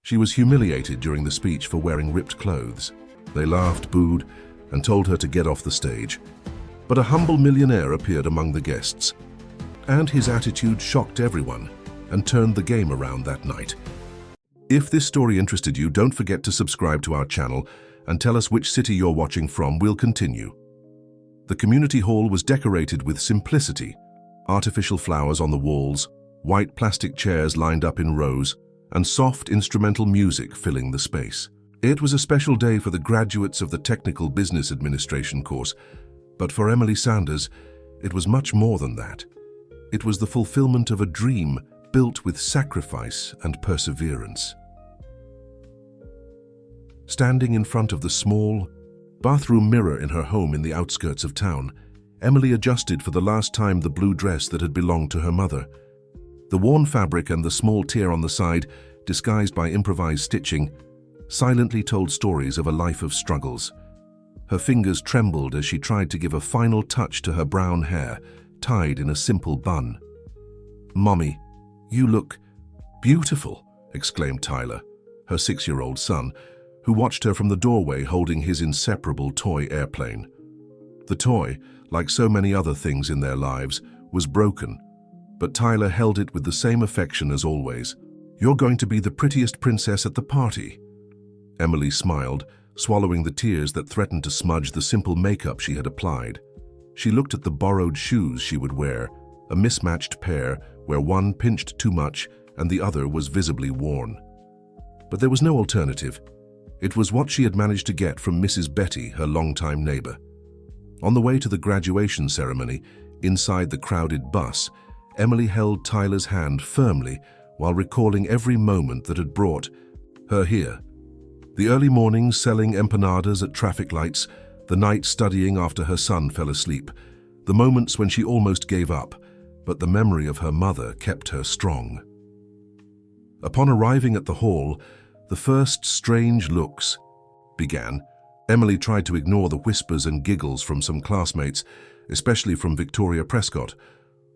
She was humiliated during the speech for wearing ripped clothes. They laughed, booed, and told her to get off the stage. But a humble millionaire appeared among the guests, and his attitude shocked everyone and turned the game around that night. If this story interested you, don't forget to subscribe to our channel and tell us which city you're watching from. We'll continue. The community hall was decorated with simplicity: artificial flowers on the walls, white plastic chairs lined up in rows, and soft instrumental music filling the space. It was a special day for the graduates of the Technical Business Administration course, but for Emily Sanders, it was much more than that. It was the fulfillment of a dream built with sacrifice and perseverance. Standing in front of the small bathroom mirror in her home in the outskirts of town, Emily adjusted for the last time the blue dress that had belonged to her mother. The worn fabric and the small tear on the side, disguised by improvised stitching, silently told stories of a life of struggles. Her fingers trembled as she tried to give a final touch to her brown hair, tied in a simple bun. "Mommy, you look beautiful," exclaimed Tyler, her 6-year-old son, who watched her from the doorway holding his inseparable toy airplane. The toy, like so many other things in their lives, was broken, but Tyler held it with the same affection as always. "You're going to be the prettiest princess at the party." Emily smiled, swallowing the tears that threatened to smudge the simple makeup she had applied. She looked at the borrowed shoes she would wear, a mismatched pair where one pinched too much and the other was visibly worn. But there was no alternative. It was what she had managed to get from Mrs. Betty, her longtime neighbor. On the way to the graduation ceremony, inside the crowded bus, Emily held Tyler's hand firmly while recalling every moment that had brought her here. The early mornings selling empanadas at traffic lights, the night studying after her son fell asleep, the moments when she almost gave up, but the memory of her mother kept her strong. Upon arriving at the hall, the first strange looks began. Emily tried to ignore the whispers and giggles from some classmates, especially from Victoria Prescott,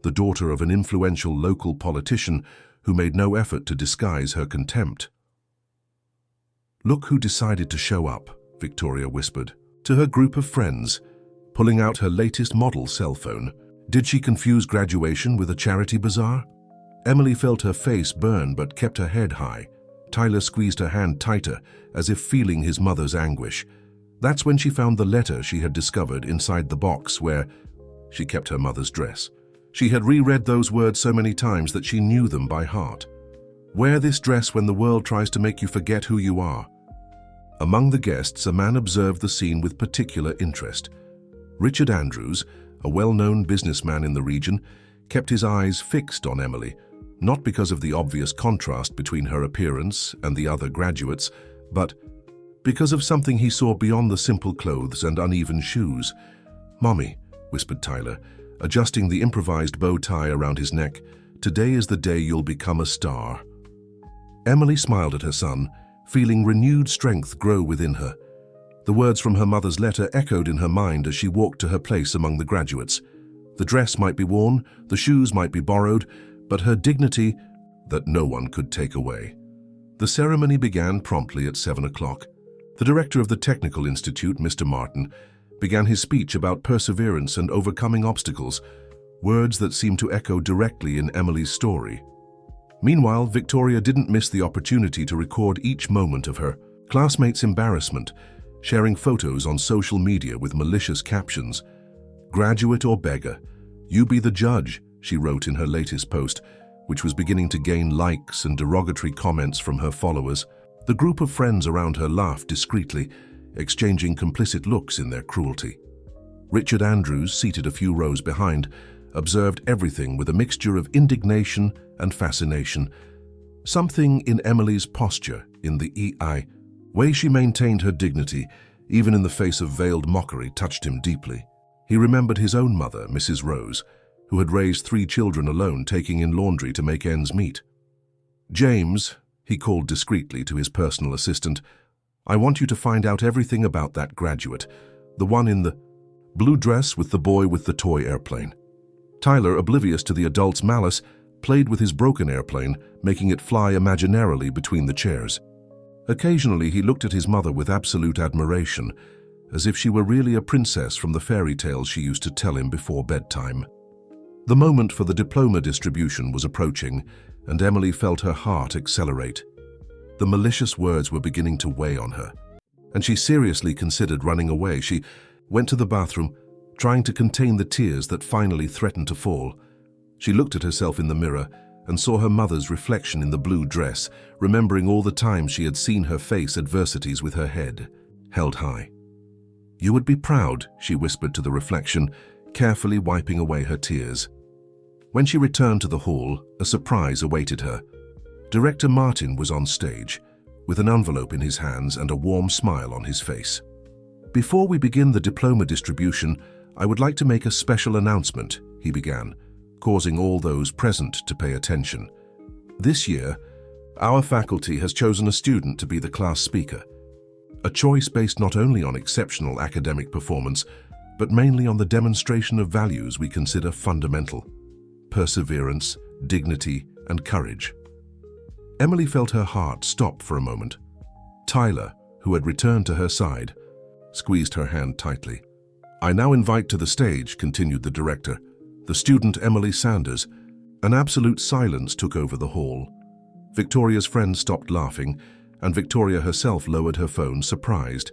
the daughter of an influential local politician who made no effort to disguise her contempt. "Look who decided to show up," Victoria whispered to her group of friends, pulling out her latest model cell phone. Did she confuse graduation with a charity bazaar? Emily felt her face burn but kept her head high. Tyler squeezed her hand tighter, as if feeling his mother's anguish. That's when she found the letter she had discovered inside the box where she kept her mother's dress. She had reread those words so many times that she knew them by heart. "Wear this dress when the world tries to make you forget who you are." Among the guests, a man observed the scene with particular interest. Richard Andrews, a well-known businessman in the region, kept his eyes fixed on Emily, not because of the obvious contrast between her appearance and the other graduates, but because of something he saw beyond the simple clothes and uneven shoes. "Mommy," whispered Tyler, adjusting the improvised bow tie around his neck, "today is the day you'll become a star." Emily smiled at her son, feeling renewed strength grow within her. The words from her mother's letter echoed in her mind as she walked to her place among the graduates. The dress might be worn, the shoes might be borrowed, but her dignity that no one could take away. The ceremony began promptly at 7 o'clock. The director of the Technical Institute, Mr. Martin, began his speech about perseverance and overcoming obstacles, words that seemed to echo directly in Emily's story. Meanwhile, Victoria didn't miss the opportunity to record each moment of her classmates' embarrassment, sharing photos on social media with malicious captions. "Graduate or beggar, you be the judge," she wrote in her latest post, which was beginning to gain likes and derogatory comments from her followers. The group of friends around her laughed discreetly, exchanging complicit looks in their cruelty. Richard Andrews, seated a few rows behind, observed everything with a mixture of indignation and fascination. Something in Emily's posture, in the way she maintained her dignity, even in the face of veiled mockery, touched him deeply. He remembered his own mother, Mrs. Rose, who had raised 3 children alone, taking in laundry to make ends meet. "James," he called discreetly to his personal assistant, "I want you to find out everything about that graduate, the one in the blue dress with the boy with the toy airplane." Tyler, oblivious to the adult's malice, played with his broken airplane, making it fly imaginarily between the chairs. Occasionally he looked at his mother with absolute admiration, as if she were really a princess from the fairy tales she used to tell him before bedtime. The moment for the diploma distribution was approaching, and Emily felt her heart accelerate. The malicious words were beginning to weigh on her, and she seriously considered running away. She went to the bathroom, trying to contain the tears that finally threatened to fall. She looked at herself in the mirror and saw her mother's reflection in the blue dress, remembering all the times she had seen her face adversities with her head held high. "You would be proud," she whispered to the reflection, carefully wiping away her tears. When she returned to the hall, a surprise awaited her. Director Martin was on stage, with an envelope in his hands and a warm smile on his face. "Before we begin the diploma distribution, I would like to make a special announcement," he began, causing all those present to pay attention. "This year, our faculty has chosen a student to be the class speaker. A choice based not only on exceptional academic performance, but mainly on the demonstration of values we consider fundamental: perseverance, dignity, and courage." Emily felt her heart stop for a moment. Tyler, who had returned to her side, squeezed her hand tightly. "I now invite to the stage," continued the director, "the student Emily Sanders." An absolute silence took over the hall. Victoria's friends stopped laughing, and Victoria herself lowered her phone, surprised.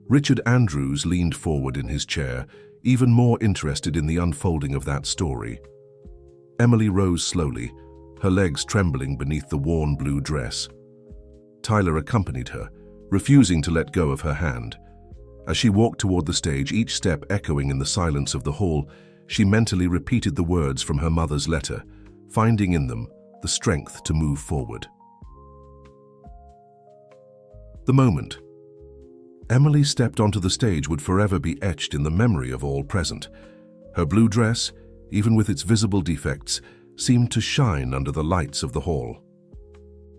Richard Andrews leaned forward in his chair, even more interested in the unfolding of that story. Emily rose slowly, her legs trembling beneath the worn blue dress. Tyler accompanied her, refusing to let go of her hand. As she walked toward the stage, each step echoing in the silence of the hall, she mentally repeated the words from her mother's letter, finding in them the strength to move forward. The moment Emily stepped onto the stage would forever be etched in the memory of all present. Her blue dress, even with its visible defects, seemed to shine under the lights of the hall.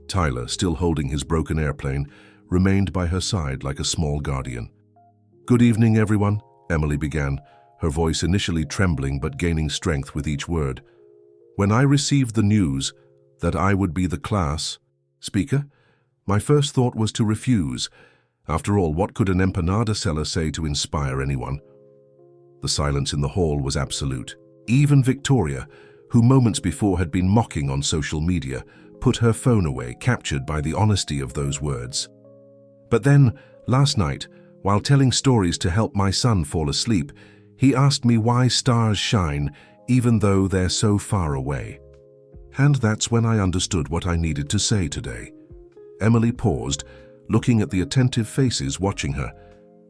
Tyler, still holding his broken airplane, remained by her side like a small guardian. "Good evening, everyone," Emily began, her voice initially trembling but gaining strength with each word. "When I received the news that I would be the class speaker, my first thought was to refuse. After all, what could an empanada seller say to inspire anyone?" The silence in the hall was absolute. Even Victoria, who moments before had been mocking on social media, put her phone away, captured by the honesty of those words. But then, last night, while telling stories to help my son fall asleep, he asked me why stars shine even though they're so far away. And that's when I understood what I needed to say today. Emily paused, looking at the attentive faces watching her.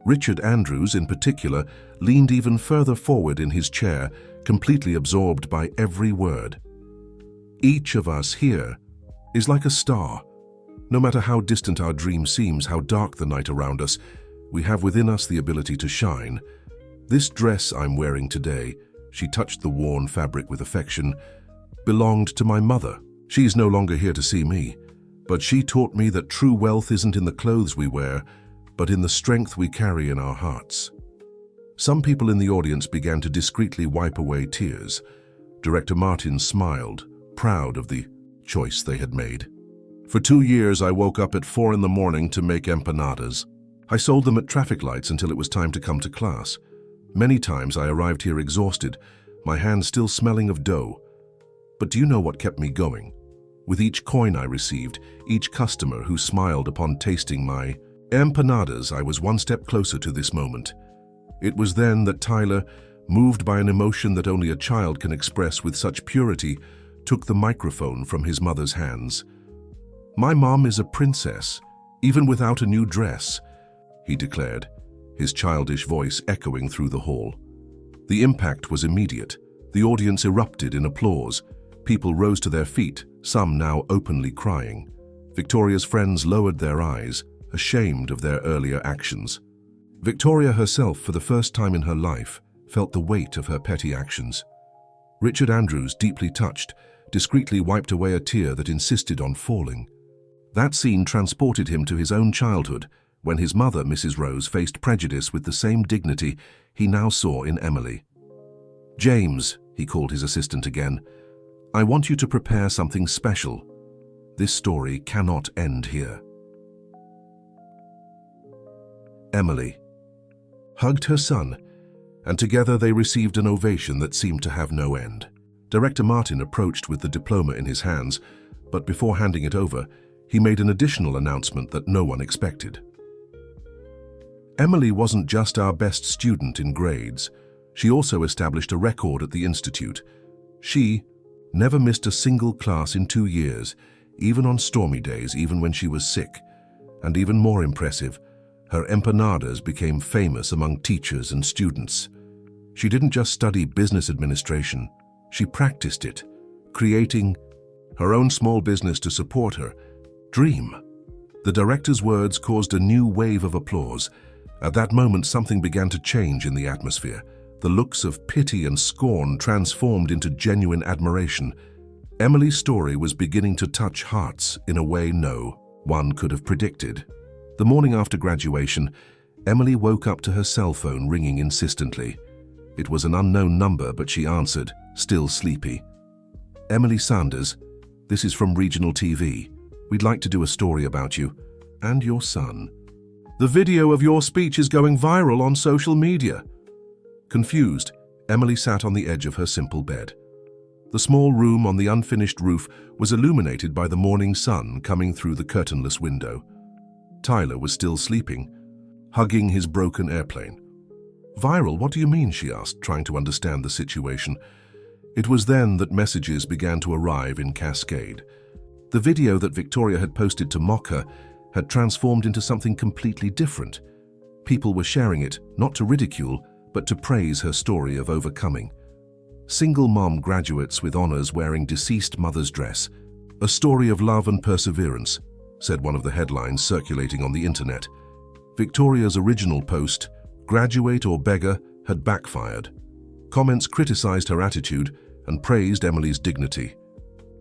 Richard Andrews, in particular, leaned even further forward in his chair, completely absorbed by every word. "Each of us here is like a star. No matter how distant our dream seems, how dark the night around us, we have within us the ability to shine. This dress I'm wearing today," she touched the worn fabric with affection, "belonged to my mother. She's no longer here to see me, but she taught me that true wealth isn't in the clothes we wear, but in the strength we carry in our hearts." Some people in the audience began to discreetly wipe away tears. Director Martin smiled, proud of the choice they had made. "For 2 years, I woke up at 4 in the morning to make empanadas. I sold them at traffic lights until it was time to come to class. Many times I arrived here exhausted, my hands still smelling of dough. But do you know what kept me going? With each coin I received, each customer who smiled upon tasting my empanadas, I was one step closer to this moment. It was then that Tyler, moved by an emotion that only a child can express with such purity, took the microphone from his mother's hands. "My mom is a princess, even without a new dress," he declared, his childish voice echoing through the hall. The impact was immediate. The audience erupted in applause. People rose to their feet, some now openly crying. Victoria's friends lowered their eyes, ashamed of their earlier actions. Victoria herself, for the first time in her life, felt the weight of her petty actions. Richard Andrews, deeply touched, discreetly wiped away a tear that insisted on falling. That scene transported him to his own childhood, when his mother, Mrs. Rose, faced prejudice with the same dignity he now saw in Emily. "James," he called his assistant again, "I want you to prepare something special. This story cannot end here." Emily hugged her son, and together they received an ovation that seemed to have no end. Director Martin approached with the diploma in his hands, but before handing it over, he made an additional announcement that no one expected. Emily wasn't just our best student in grades. She also established a record at the Institute. She never missed a single class in 2 years, even on stormy days, even when she was sick. And even more impressive, her empanadas became famous among teachers and students. She didn't just study business administration, she practiced it, creating her own small business to support her dream. The director's words caused a new wave of applause. At that moment, something began to change in the atmosphere. The looks of pity and scorn transformed into genuine admiration. Emily's story was beginning to touch hearts in a way no one could have predicted. The morning after graduation, Emily woke up to her cell phone ringing insistently. It was an unknown number, but she answered, still sleepy. "Emily Sanders, this is from Regional TV. We'd like to do a story about you and your son. The video of your speech is going viral on social media." Confused, Emily sat on the edge of her simple bed. The small room on the unfinished roof was illuminated by the morning sun coming through the curtainless window. Tyler was still sleeping, hugging his broken airplane. "Viral, what do you mean?" she asked, trying to understand the situation. It was then that messages began to arrive in cascade. The video that Victoria had posted to mock her had transformed into something completely different. People were sharing it, not to ridicule, but to praise her story of overcoming. Single mom graduates with honors wearing deceased mother's dress. "A story of love and perseverance," said one of the headlines circulating on the internet. Victoria's original post, "Graduate or beggar," had backfired. Comments criticized her attitude and praised Emily's dignity.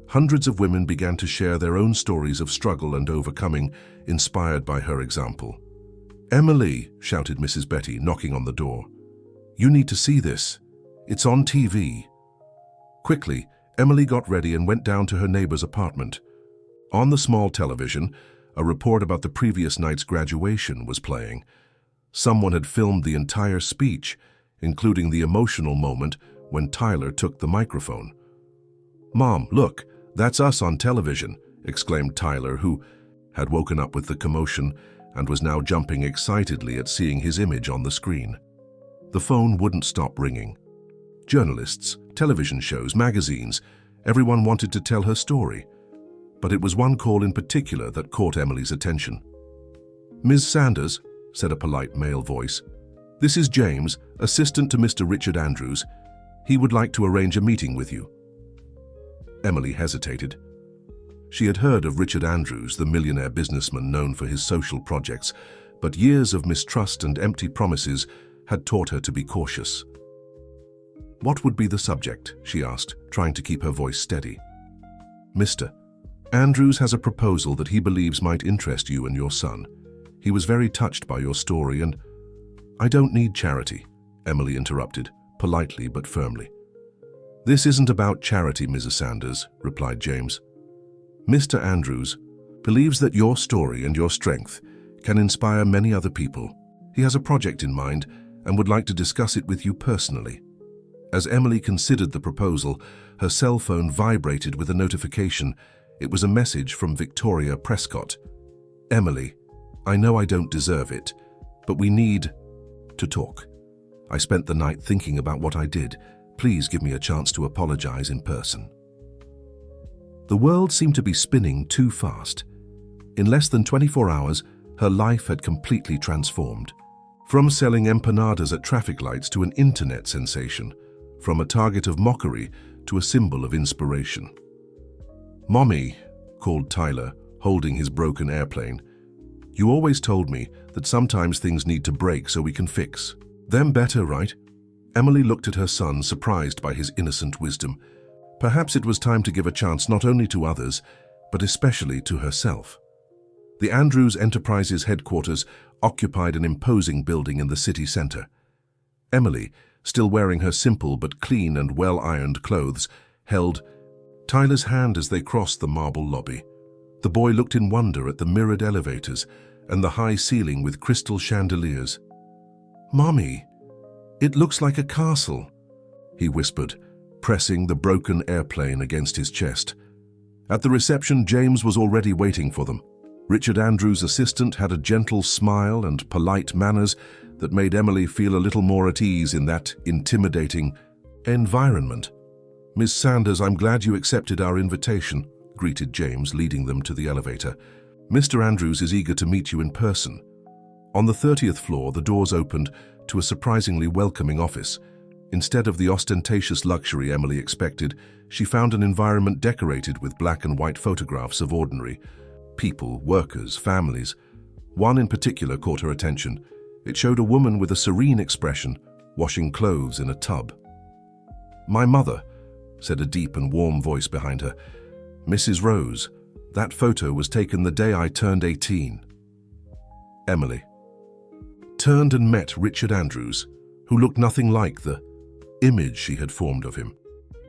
Hundreds of women began to share their own stories of struggle and overcoming, inspired by her example. "Emily," shouted Mrs. Betty, knocking on the door. "You need to see this. It's on TV." Quickly, Emily got ready and went down to her neighbor's apartment. On the small television, a report about the previous night's graduation was playing. Someone had filmed the entire speech, including the emotional moment when Tyler took the microphone. "Mom, look, that's us on television," exclaimed Tyler, who had woken up with the commotion and was now jumping excitedly at seeing his image on the screen. The phone wouldn't stop ringing. Journalists, television shows, magazines, everyone wanted to tell her story. But it was one call in particular that caught Emily's attention. "Ms. Sanders," said a polite male voice, "this is James, assistant to Mr. Richard Andrews. He would like to arrange a meeting with you." Emily hesitated. She had heard of Richard Andrews, the millionaire businessman known for his social projects, but years of mistrust and empty promises had taught her to be cautious. "What would be the subject?" she asked, trying to keep her voice steady. "Mr. Andrews has a proposal that he believes might interest you and your son. He was very touched by your story and—" "I don't need charity," Emily interrupted, politely but firmly. "This isn't about charity, Mrs. Sanders," replied James. "Mr. Andrews believes that your story and your strength can inspire many other people. He has a project in mind and would like to discuss it with you personally." As Emily considered the proposal, her cell phone vibrated with a notification. It was a message from Victoria Prescott. "Emily, I know I don't deserve it, but we need to talk. I spent the night thinking about what I did. Please give me a chance to apologize in person." The world seemed to be spinning too fast. In less than 24 hours, her life had completely transformed. From selling empanadas at traffic lights to an internet sensation, from a target of mockery to a symbol of inspiration. "Mommy," called Tyler, holding his broken airplane, "you always told me that sometimes things need to break so we can fix them better, right?" Emily looked at her son, surprised by his innocent wisdom. Perhaps it was time to give a chance not only to others, but especially to herself. The Andrews Enterprises headquarters occupied an imposing building in the city center. Emily, still wearing her simple but clean and well-ironed clothes, held Tyler's hand as they crossed the marble lobby. The boy looked in wonder at the mirrored elevators and the high ceiling with crystal chandeliers. "Mommy, it looks like a castle," he whispered, pressing the broken airplane against his chest. At the reception, James was already waiting for them. Richard Andrews' assistant had a gentle smile and polite manners that made Emily feel a little more at ease in that intimidating environment. "Miss Sanders, I'm glad you accepted our invitation," greeted James, leading them to the elevator. "Mr. Andrews is eager to meet you in person." On the 30th floor, the doors opened to a surprisingly welcoming office. Instead of the ostentatious luxury Emily expected, she found an environment decorated with black and white photographs of ordinary people, workers, families. One in particular caught her attention. It showed a woman with a serene expression, washing clothes in a tub. "My mother," said a deep and warm voice behind her. "Mrs. Rose, that photo was taken the day I turned 18. Emily turned and met Richard Andrews, who looked nothing like the image she had formed of him.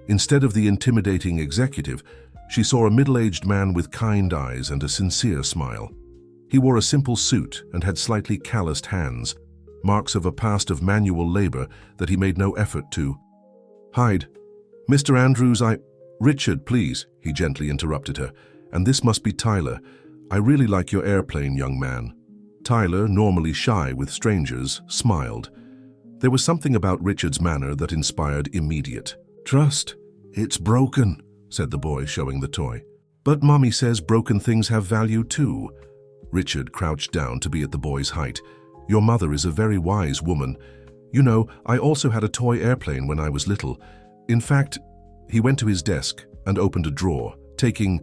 Instead of the intimidating executive, she saw a middle-aged man with kind eyes and a sincere smile. He wore a simple suit and had slightly calloused hands, marks of a past of manual labor that he made no effort to hide. "Mr. Andrews, Richard, please," he gently interrupted her. "And this must be Tyler. I really like your airplane, young man." Tyler, normally shy with strangers, smiled. There was something about Richard's manner that inspired immediate trust. "It's broken," said the boy, showing the toy. "But Mommy says broken things have value too." Richard crouched down to be at the boy's height. "Your mother is a very wise woman. You know, I also had a toy airplane when I was little. In fact," he went to his desk and opened a drawer, taking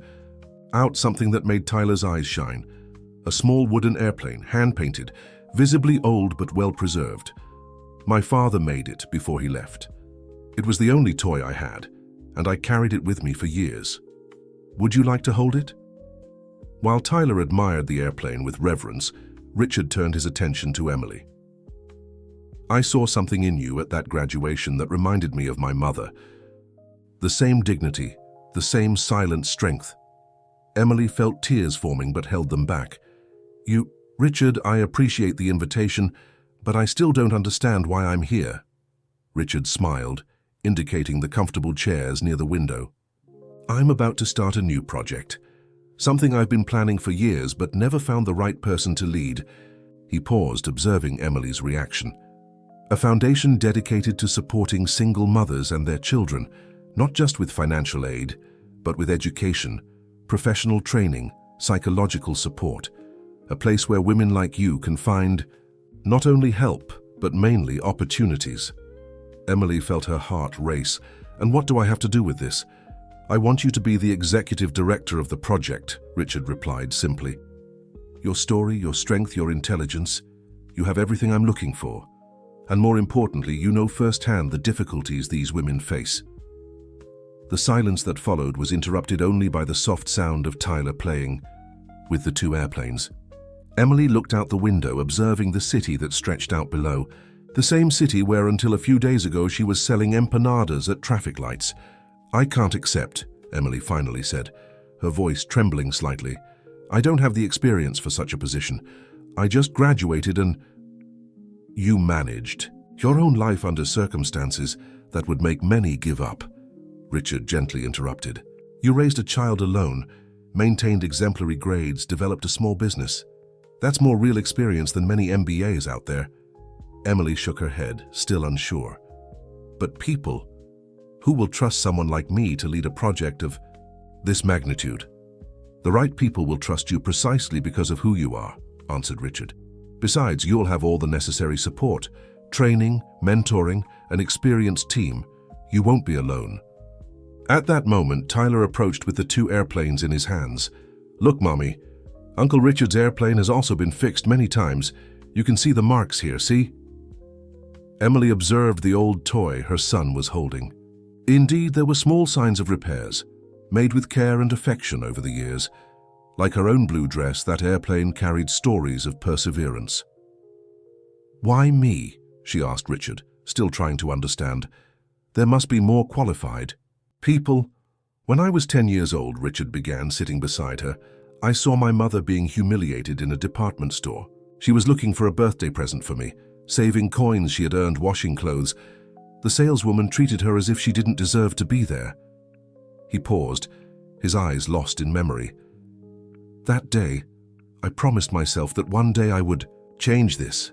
out something that made Tyler's eyes shine. A small wooden airplane, hand-painted, visibly old but well-preserved. "My father made it before he left. It was the only toy I had, and I carried it with me for years. Would you like to hold it?" While Tyler admired the airplane with reverence, Richard turned his attention to Emily. "I saw something in you at that graduation that reminded me of my mother. The same dignity, the same silent strength." Emily felt tears forming but held them back. Richard, I appreciate the invitation, but I still don't understand why I'm here." Richard smiled, indicating the comfortable chairs near the window. "I'm about to start a new project. Something I've been planning for years but never found the right person to lead." He paused, observing Emily's reaction. "A foundation dedicated to supporting single mothers and their children, not just with financial aid, but with education, professional training, psychological support. A place where women like you can find not only help, but mainly opportunities." Emily felt her heart race. "And what do I have to do with this?" "I want you to be the executive director of the project," Richard replied simply. "Your story, your strength, your intelligence, you have everything I'm looking for. And more importantly, you know firsthand the difficulties these women face." The silence that followed was interrupted only by the soft sound of Tyler playing with the two airplanes. Emily looked out the window, observing the city that stretched out below, the same city where until a few days ago she was selling empanadas at traffic lights. "I can't accept," Emily finally said, her voice trembling slightly. "I don't have the experience for such a position. I just graduated and—" "You managed your own life under circumstances that would make many give up," Richard gently interrupted. "You raised a child alone, maintained exemplary grades, developed a small business. That's more real experience than many MBAs out there." Emily shook her head, still unsure. "But people, who will trust someone like me to lead a project of this magnitude?" "The right people will trust you precisely because of who you are," answered Richard. "Besides, you'll have all the necessary support, training, mentoring, an experienced team. You won't be alone." At that moment, Tyler approached with the two airplanes in his hands. "Look, Mommy, Uncle Richard's airplane has also been fixed many times. You can see the marks here, see?" Emily observed the old toy her son was holding. Indeed, there were small signs of repairs, made with care and affection over the years. Like her own blue dress, that airplane carried stories of perseverance. "Why me?" she asked Richard, still trying to understand. "There must be more qualified people." "When I was 10 years old," Richard began, sitting beside her, I saw my mother being humiliated in a department store. She was looking for a birthday present for me, saving coins she had earned washing clothes. The saleswoman treated her as if she didn't deserve to be there. He paused, his eyes lost in memory. That day, I promised myself that one day I would change this.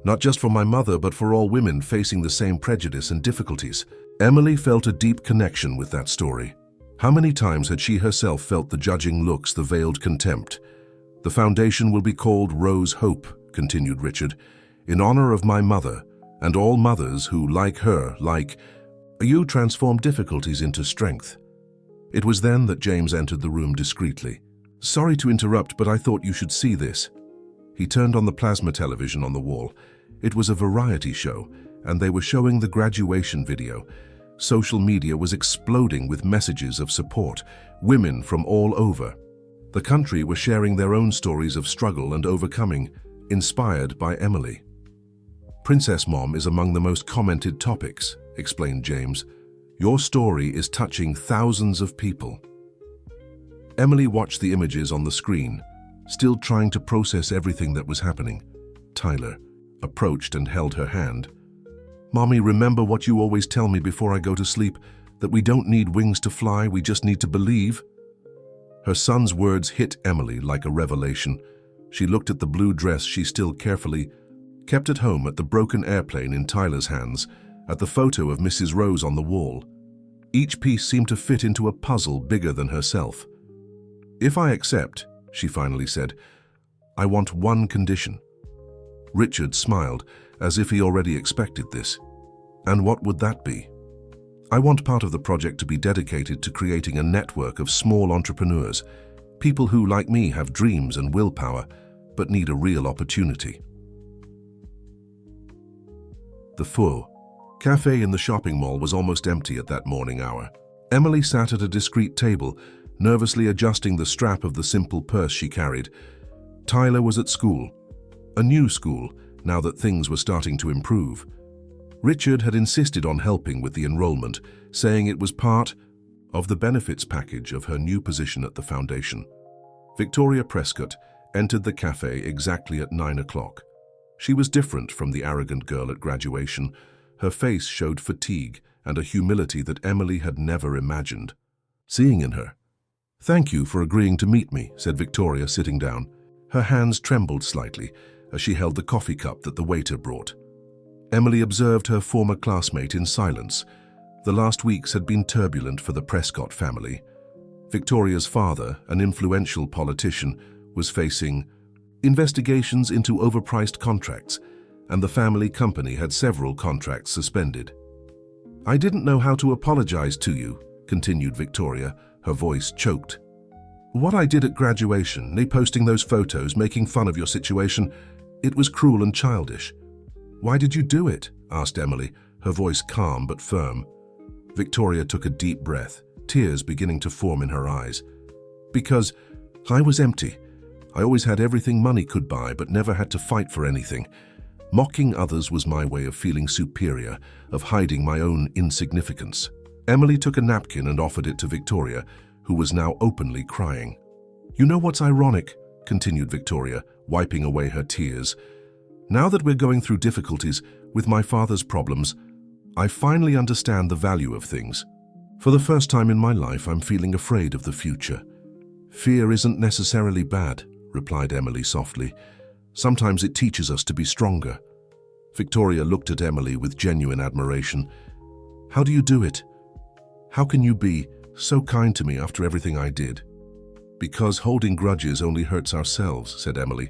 Not just for my mother, but for all women facing the same prejudice and difficulties. Emily felt a deep connection with that story. How many times had she herself felt the judging looks, the veiled contempt? The foundation will be called Rose Hope, continued Richard, in honor of my mother and all mothers who, like her, you, transform difficulties into strength. It was then that James entered the room discreetly. Sorry to interrupt, but I thought you should see this. He turned on the plasma television on the wall. It was a variety show, and they were showing the graduation video. Social media was exploding with messages of support. Women from all over the country were sharing their own stories of struggle and overcoming, inspired by Emily. Princess Mom is among the most commented topics, explained James. Your story is touching thousands of people. Emily watched the images on the screen, still trying to process everything that was happening. Tyler approached and held her hand. Mommy, remember what you always tell me before I go to sleep, that we don't need wings to fly, we just need to believe? Her son's words hit Emily like a revelation. She looked at the blue dress she still carefully kept at home, at the broken airplane in Tyler's hands, at the photo of Mrs. Rose on the wall. Each piece seemed to fit into a puzzle bigger than herself. If I accept, she finally said, I want one condition. Richard smiled, as if he already expected this. And what would that be? I want part of the project to be dedicated to creating a network of small entrepreneurs, people who, like me, have dreams and willpower, but need a real opportunity. The Faux Cafe in the shopping mall was almost empty at that morning hour. Emily sat at a discreet table, nervously adjusting the strap of the simple purse she carried. Tyler was at school, a new school, now that things were starting to improve. Richard had insisted on helping with the enrollment, saying it was part of the benefits package of her new position at the foundation. Victoria Prescott entered the cafe exactly at 9 o'clock. She was different from the arrogant girl at graduation. Her face showed fatigue and a humility that Emily had never imagined. Seeing in her, "Thank you for agreeing to meet me," said Victoria, sitting down. Her hands trembled slightly as she held the coffee cup that the waiter brought. Emily observed her former classmate in silence. The last weeks had been turbulent for the Prescott family. Victoria's father, an influential politician, was facing investigations into overpriced contracts, and the family company had several contracts suspended. "I didn't know how to apologize to you," continued Victoria, her voice choked. "What I did at graduation, me posting those photos, making fun of your situation, it was cruel and childish." "Why did you do it?" asked Emily, her voice calm but firm. Victoria took a deep breath, tears beginning to form in her eyes. "Because I was empty. I always had everything money could buy, but never had to fight for anything. Mocking others was my way of feeling superior, of hiding my own insignificance." Emily took a napkin and offered it to Victoria, who was now openly crying. "You know what's ironic?" continued Victoria, wiping away her tears. "Now that we're going through difficulties with my father's problems, I finally understand the value of things. For the first time in my life, I'm feeling afraid of the future." "Fear isn't necessarily bad," replied Emily softly. "Sometimes it teaches us to be stronger." Victoria looked at Emily with genuine admiration. "How do you do it? How can you be so kind to me after everything I did?" "Because holding grudges only hurts ourselves," said Emily,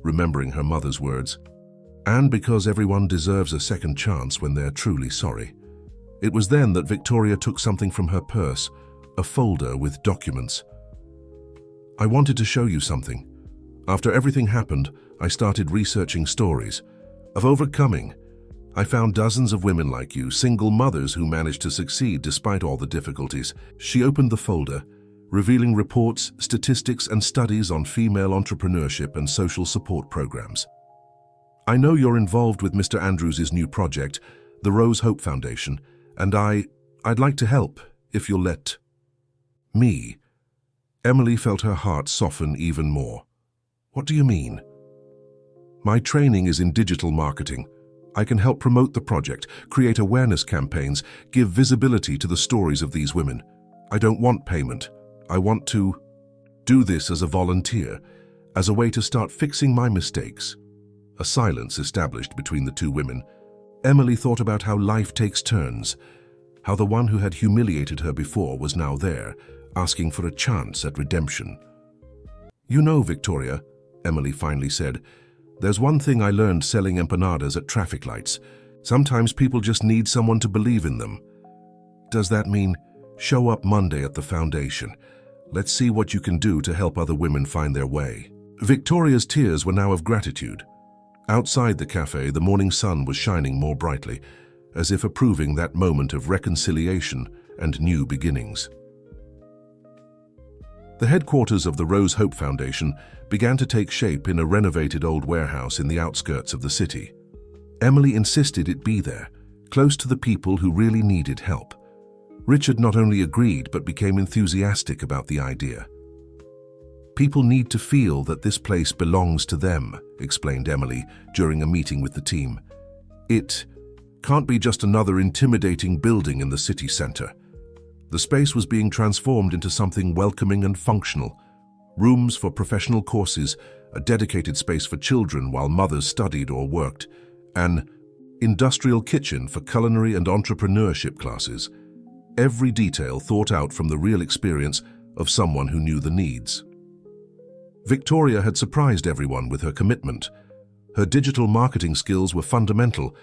remembering her mother's words. "And because everyone deserves a second chance when they're truly sorry." It was then that Victoria took something from her purse, a folder with documents. "I wanted to show you something. After everything happened, I started researching stories of overcoming. I found dozens of women like you, single mothers who managed to succeed despite all the difficulties." She opened the folder, revealing reports, statistics, and studies on female entrepreneurship and social support programs. "I know you're involved with Mr. Andrews' new project, the Rose Hope Foundation, and I'd like to help, if you'll let me." Emily felt her heart soften even more. What do you mean? My training is in digital marketing. I can help promote the project, create awareness campaigns, give visibility to the stories of these women. I don't want payment. I want to do this as a volunteer, as a way to start fixing my mistakes. A silence established between the two women. Emily thought about how life takes turns, how the one who had humiliated her before was now there, asking for a chance at redemption. You know, Victoria, Emily finally said, there's one thing I learned selling empanadas at traffic lights. Sometimes people just need someone to believe in them. Does that mean show up Monday at the foundation? Let's see what you can do to help other women find their way. Victoria's tears were now of gratitude. Outside the cafe, the morning sun was shining more brightly, as if approving that moment of reconciliation and new beginnings. The headquarters of the Rose Hope Foundation began to take shape in a renovated old warehouse in the outskirts of the city. Emily insisted it be there, close to the people who really needed help. Richard not only agreed but became enthusiastic about the idea. People need to feel that this place belongs to them, explained Emily during a meeting with the team. It can't be just another intimidating building in the city center. The space was being transformed into something welcoming and functional. Rooms for professional courses, a dedicated space for children while mothers studied or worked, an industrial kitchen for culinary and entrepreneurship classes. Every detail thought out from the real experience of someone who knew the needs. Victoria had surprised everyone with her commitment. Her digital marketing skills were fundamental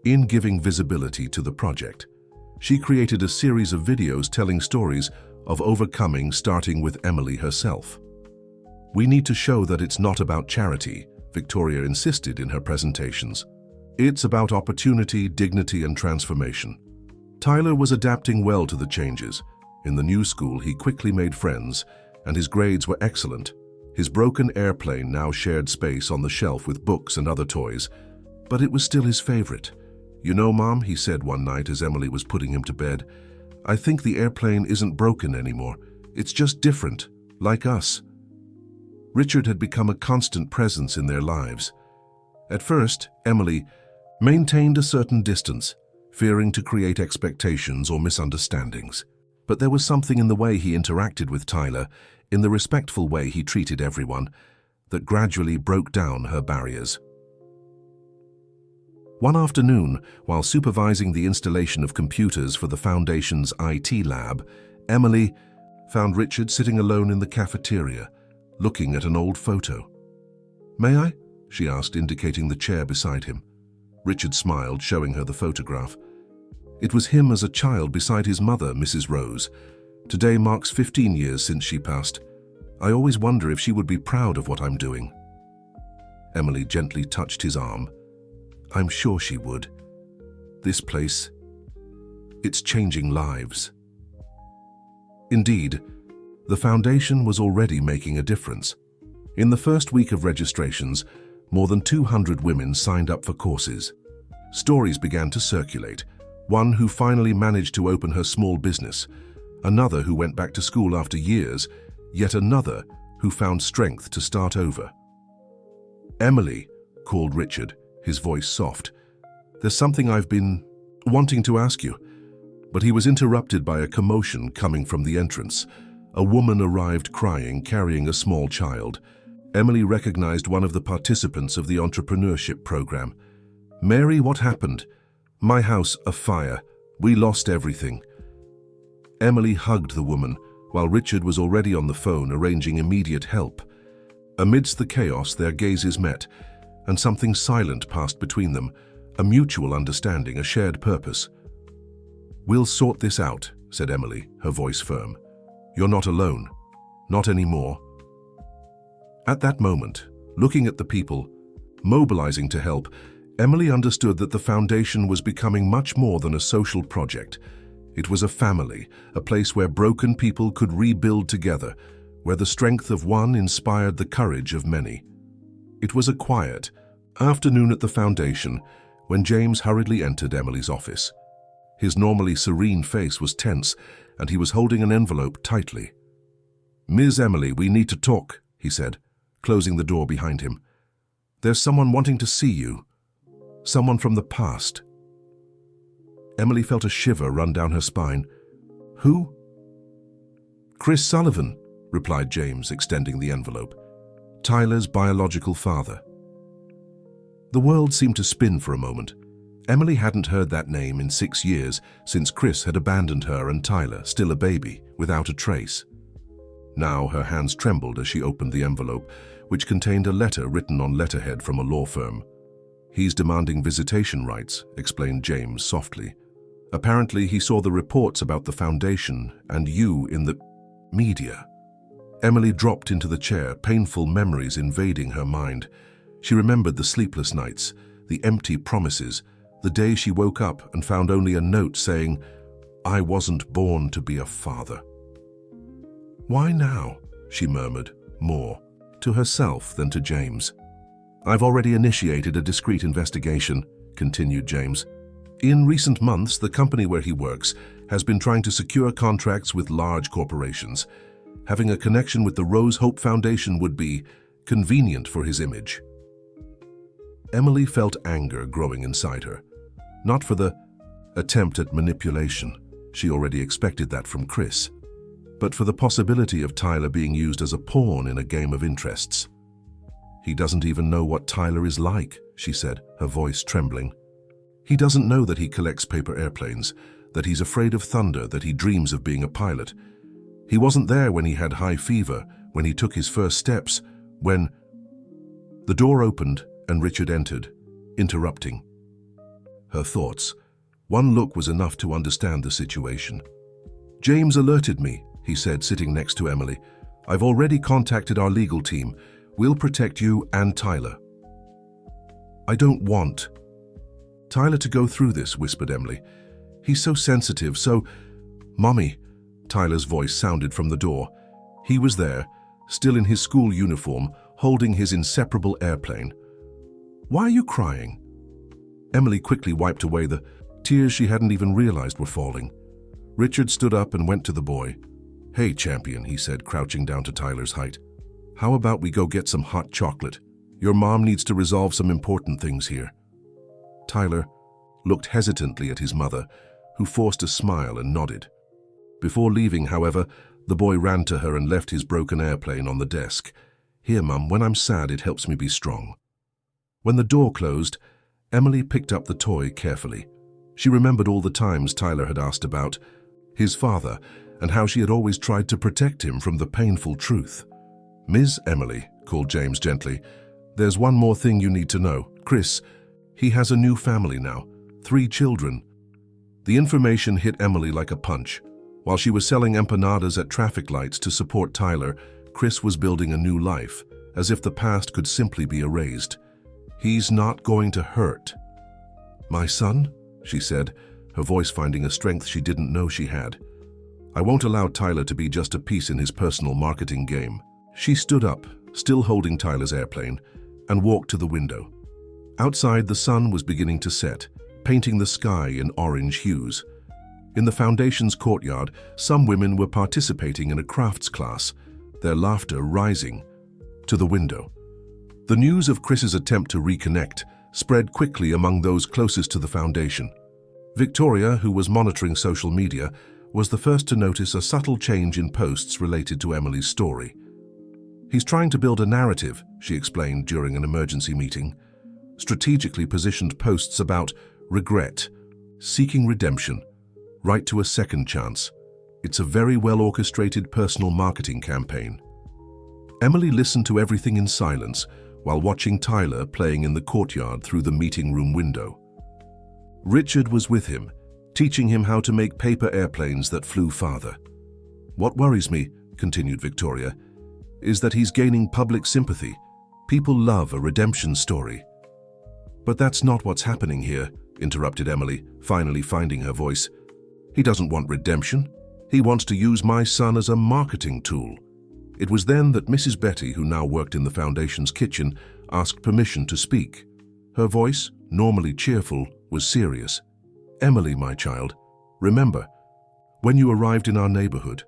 in giving visibility to the project. She created a series of videos telling stories of overcoming, starting with Emily herself. We need to show that it's not about charity, Victoria insisted in her presentations. It's about opportunity, dignity, and transformation. Tyler was adapting well to the changes. In the new school, he quickly made friends, and his grades were excellent. His broken airplane now shared space on the shelf with books and other toys, but it was still his favorite. You know, Mom, he said one night as Emily was putting him to bed, I think the airplane isn't broken anymore. It's just different, like us. Richard had become a constant presence in their lives. At first, Emily maintained a certain distance, fearing to create expectations or misunderstandings. But there was something in the way he interacted with Tyler, in the respectful way he treated everyone, that gradually broke down her barriers. One afternoon, while supervising the installation of computers for the Foundation's IT lab, Emily found Richard sitting alone in the cafeteria, looking at an old photo. "May I?" she asked, indicating the chair beside him. Richard smiled, showing her the photograph. It was him as a child beside his mother, Mrs. Rose. Today marks 15 years since she passed. I always wonder if she would be proud of what I'm doing. Emily gently touched his arm. I'm sure she would. This place, it's changing lives. Indeed, the foundation was already making a difference. In the first week of registrations, more than 200 women signed up for courses. Stories began to circulate. One who finally managed to open her small business, another who went back to school after years, yet another who found strength to start over. Emily, called Richard, his voice soft. There's something I've been wanting to ask you. But he was interrupted by a commotion coming from the entrance. A woman arrived crying, carrying a small child. Emily recognized one of the participants of the entrepreneurship program. Mary, what happened? My house, a fire. We lost everything. Emily hugged the woman, while Richard was already on the phone arranging immediate help. Amidst the chaos, their gazes met, and something silent passed between them, a mutual understanding, a shared purpose. We'll sort this out, said Emily, her voice firm. You're not alone. Not anymore. At that moment, looking at the people, mobilizing to help, Emily understood that the foundation was becoming much more than a social project. It was a family, a place where broken people could rebuild together, where the strength of one inspired the courage of many. It was a quiet afternoon at the foundation when James hurriedly entered Emily's office. His normally serene face was tense, and he was holding an envelope tightly. "Ms. Emily, we need to talk," he said, closing the door behind him. "There's someone wanting to see you. Someone from the past." Emily felt a shiver run down her spine. "Who?" "Chris Sullivan," replied James, extending the envelope. "Tyler's biological father." The world seemed to spin for a moment. Emily hadn't heard that name in 6 years since Chris had abandoned her and Tyler, still a baby, without a trace. Now her hands trembled as she opened the envelope, which contained a letter written on letterhead from a law firm. "He's demanding visitation rights," explained James softly. "Apparently he saw the reports about the foundation and you in the media." Emily dropped into the chair, painful memories invading her mind. She remembered the sleepless nights, the empty promises, the day she woke up and found only a note saying, "I wasn't born to be a father." "Why now?" she murmured, more to herself than to James. "I've already initiated a discreet investigation," continued James. "In recent months, the company where he works has been trying to secure contracts with large corporations. Having a connection with the Rose Hope Foundation would be convenient for his image." Emily felt anger growing inside her. Not for the attempt at manipulation, she already expected that from Chris, but for the possibility of Tyler being used as a pawn in a game of interests. "He doesn't even know what Tyler is like," she said, her voice trembling. "He doesn't know that he collects paper airplanes, that he's afraid of thunder, that he dreams of being a pilot. He wasn't there when he had high fever, when he took his first steps, when—" The door opened and Richard entered, interrupting her thoughts. One look was enough to understand the situation. "James alerted me," he said, sitting next to Emily. "I've already contacted our legal team. We'll protect you and Tyler." "I don't want Tyler to go through this," whispered Emily. "He's so sensitive, so—" "Mommy," Tyler's voice sounded from the door. He was there, still in his school uniform, holding his inseparable airplane. "Why are you crying?" Emily quickly wiped away the tears she hadn't even realized were falling. Richard stood up and went to the boy. "Hey, champion," he said, crouching down to Tyler's height. "How about we go get some hot chocolate? Your mom needs to resolve some important things here." Tyler looked hesitantly at his mother, who forced a smile and nodded. Before leaving, however, the boy ran to her and left his broken airplane on the desk. "Here, Mum, when I'm sad, it helps me be strong." When the door closed, Emily picked up the toy carefully. She remembered all the times Tyler had asked about his father and how she had always tried to protect him from the painful truth. "Ms. Emily," called James gently, "there's one more thing you need to know. Chris, he has a new family now, 3 children." The information hit Emily like a punch. While she was selling empanadas at traffic lights to support Tyler, Chris was building a new life, as if the past could simply be erased. "He's not going to hurt." "My son," she said, her voice finding a strength she didn't know she had. "I won't allow Tyler to be just a piece in his personal marketing game." She stood up, still holding Tyler's airplane, and walked to the window. Outside, the sun was beginning to set, painting the sky in orange hues. In the foundation's courtyard, some women were participating in a crafts class, their laughter rising to the window. The news of Chris's attempt to reconnect spread quickly among those closest to the foundation. Victoria, who was monitoring social media, was the first to notice a subtle change in posts related to Emily's story. "He's trying to build a narrative," she explained during an emergency meeting. "Strategically positioned posts about regret, seeking redemption, right to a second chance. It's a very well-orchestrated personal marketing campaign." Emily listened to everything in silence while watching Tyler playing in the courtyard through the meeting room window. Richard was with him, teaching him how to make paper airplanes that flew farther. "What worries me," continued Victoria, "is that he's gaining public sympathy. People love a redemption story." "But that's not what's happening here," interrupted Emily, finally finding her voice. "He doesn't want redemption. He wants to use my son as a marketing tool." It was then that Mrs. Betty, who now worked in the foundation's kitchen, asked permission to speak. Her voice, normally cheerful, was serious. "Emily, my child, remember, when you arrived in our neighborhood,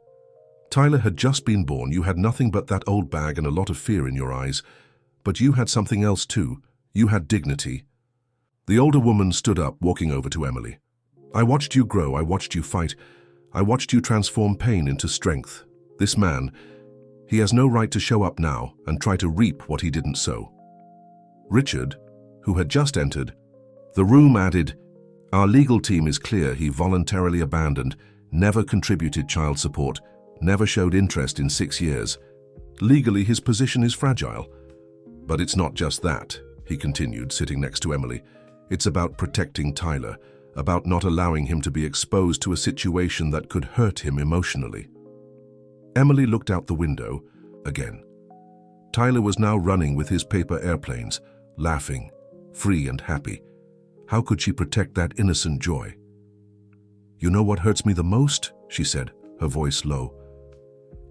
Tyler had just been born. You had nothing but that old bag and a lot of fear in your eyes. But you had something else too. You had dignity. The older woman stood up, walking over to Emily. I watched you grow. I watched you fight. I watched you transform pain into strength. This man, he has no right to show up now and try to reap what he didn't sow. Richard, who had just entered the room, added, Our legal team is clear. He voluntarily abandoned, never contributed child support, never showed interest in 6 years. Legally, his position is fragile. But it's not just that, he continued, sitting next to Emily. It's about protecting Tyler, about not allowing him to be exposed to a situation that could hurt him emotionally. Emily looked out the window again. Tyler was now running with his paper airplanes, laughing, free and happy. How could she protect that innocent joy? You know what hurts me the most? She said, her voice low.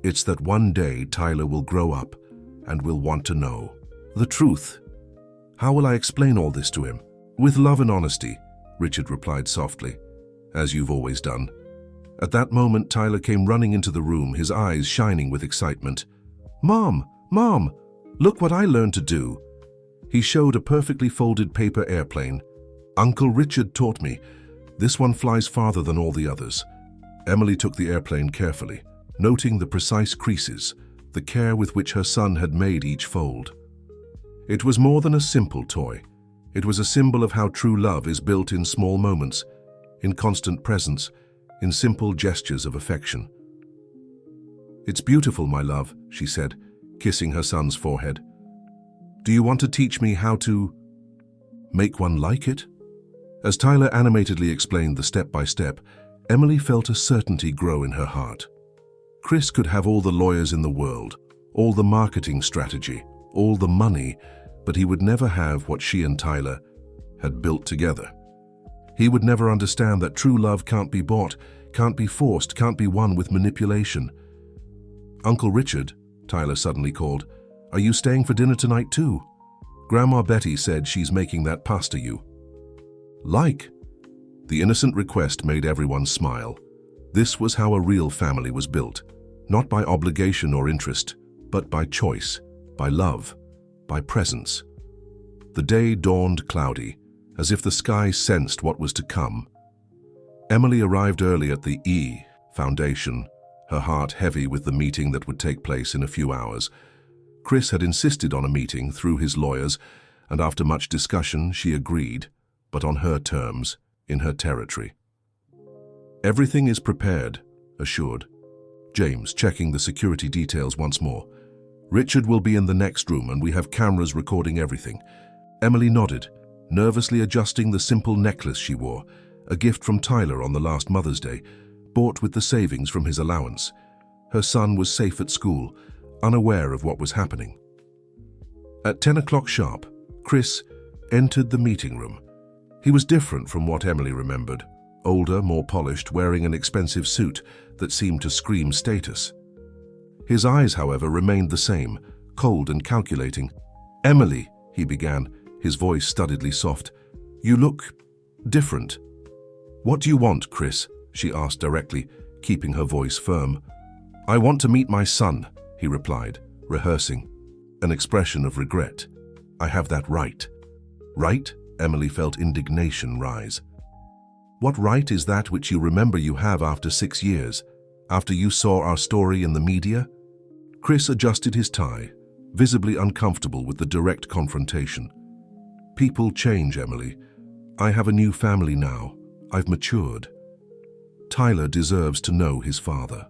It's that one day Tyler will grow up and will want to know the truth. How will I explain all this to him? With love and honesty, Richard replied softly, as you've always done. At that moment, Tyler came running into the room, his eyes shining with excitement. Mom, Mom, look what I learned to do. He showed a perfectly folded paper airplane. Uncle Richard taught me. This one flies farther than all the others. Emily took the airplane carefully, noting the precise creases, the care with which her son had made each fold. It was more than a simple toy. It was a symbol of how true love is built in small moments, in constant presence, in simple gestures of affection. It's beautiful, my love, she said, kissing her son's forehead. Do you want to teach me how to make one like it? As Tyler animatedly explained the step-by-step, Emily felt a certainty grow in her heart. Chris could have all the lawyers in the world, all the marketing strategy, all the money, but he would never have what she and Tyler had built together. He would never understand that true love can't be bought, can't be forced, can't be won with manipulation. Uncle Richard, Tyler suddenly called, are you staying for dinner tonight too? Grandma Betty said she's making that pasta you like. The innocent request made everyone smile. This was how a real family was built, not by obligation or interest, but by choice, by love, by presence. The day dawned cloudy, as if the sky sensed what was to come. Emily arrived early at the E Foundation, her heart heavy with the meeting that would take place in a few hours. Chris had insisted on a meeting through his lawyers, and after much discussion she agreed, but on her terms, in her territory. Everything is prepared, assured James, checking the security details once more. Richard will be in the next room and we have cameras recording everything. Emily nodded, nervously adjusting the simple necklace she wore, a gift from Tyler on the last Mother's Day, bought with the savings from his allowance. Her son was safe at school, unaware of what was happening. At 10 o'clock sharp, Chris entered the meeting room. He was different from what Emily remembered, older, more polished, wearing an expensive suit that seemed to scream status. His eyes, however, remained the same, cold and calculating. Emily, he began, his voice studiedly soft. You look different. What do you want, Chris? She asked directly, keeping her voice firm. I want to meet my son, he replied, rehearsing, an expression of regret. I have that right. Right? Emily felt indignation rise. What right is that which you remember you have after 6 years, after you saw our story in the media? Chris adjusted his tie, visibly uncomfortable with the direct confrontation. People change, Emily. I have a new family now. I've matured. Tyler deserves to know his father.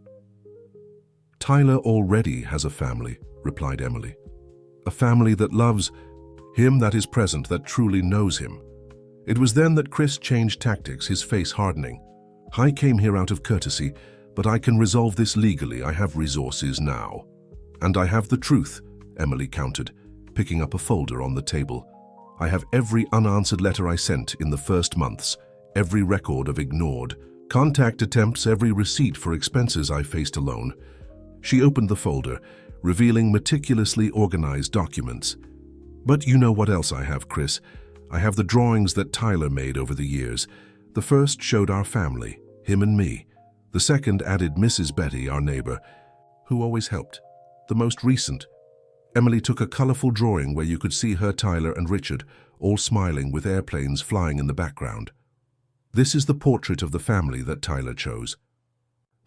Tyler already has a family, replied Emily. A family that loves him, that is present, that truly knows him. It was then that Chris changed tactics, his face hardening. I came here out of courtesy, but I can resolve this legally. I have resources now. And I have the truth, Emily countered, picking up a folder on the table. I have every unanswered letter I sent in the first months, every record of ignored contact attempts, every receipt for expenses I faced alone. She opened the folder, revealing meticulously organized documents. But you know what else I have, Chris. I have the drawings that Tyler made over the years. The first showed our family, him and me. The second added Mrs. Betty, our neighbor. who always helped. The most recent. Emily took a colorful drawing where you could see her, Tyler, and Richard, all smiling with airplanes flying in the background. This is the portrait of the family that Tyler chose.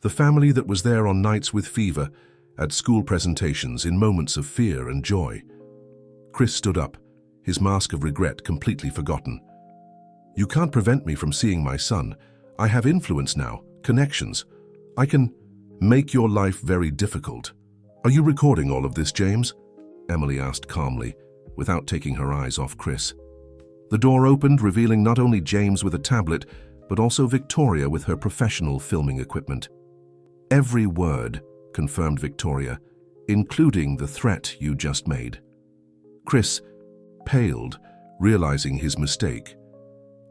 The family that was there on nights with fever, at school presentations, in moments of fear and joy. Chris stood up, his mask of regret completely forgotten. You can't prevent me from seeing my son. I have influence now, connections. I can make your life very difficult. Are you recording all of this, James? Emily asked calmly, without taking her eyes off Chris. The door opened, revealing not only James with a tablet, but also Victoria with her professional filming equipment. Every word, confirmed Victoria, including the threat you just made. Chris paled, realizing his mistake.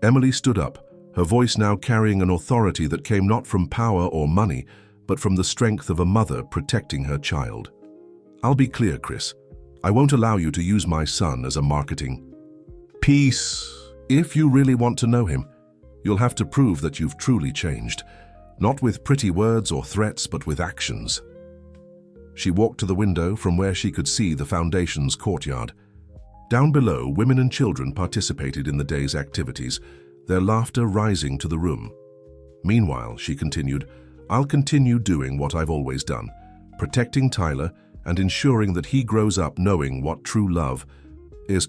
Emily stood up, her voice now carrying an authority that came not from power or money, but from the strength of a mother protecting her child. I'll be clear, Chris. I won't allow you to use my son as a marketing piece. If you really want to know him, you'll have to prove that you've truly changed, not with pretty words or threats, but with actions. She walked to the window from where she could see the foundation's courtyard. Down below, women and children participated in the day's activities, their laughter rising to the room. Meanwhile, she continued, I'll continue doing what I've always done, protecting Tyler and ensuring that he grows up knowing what true love is.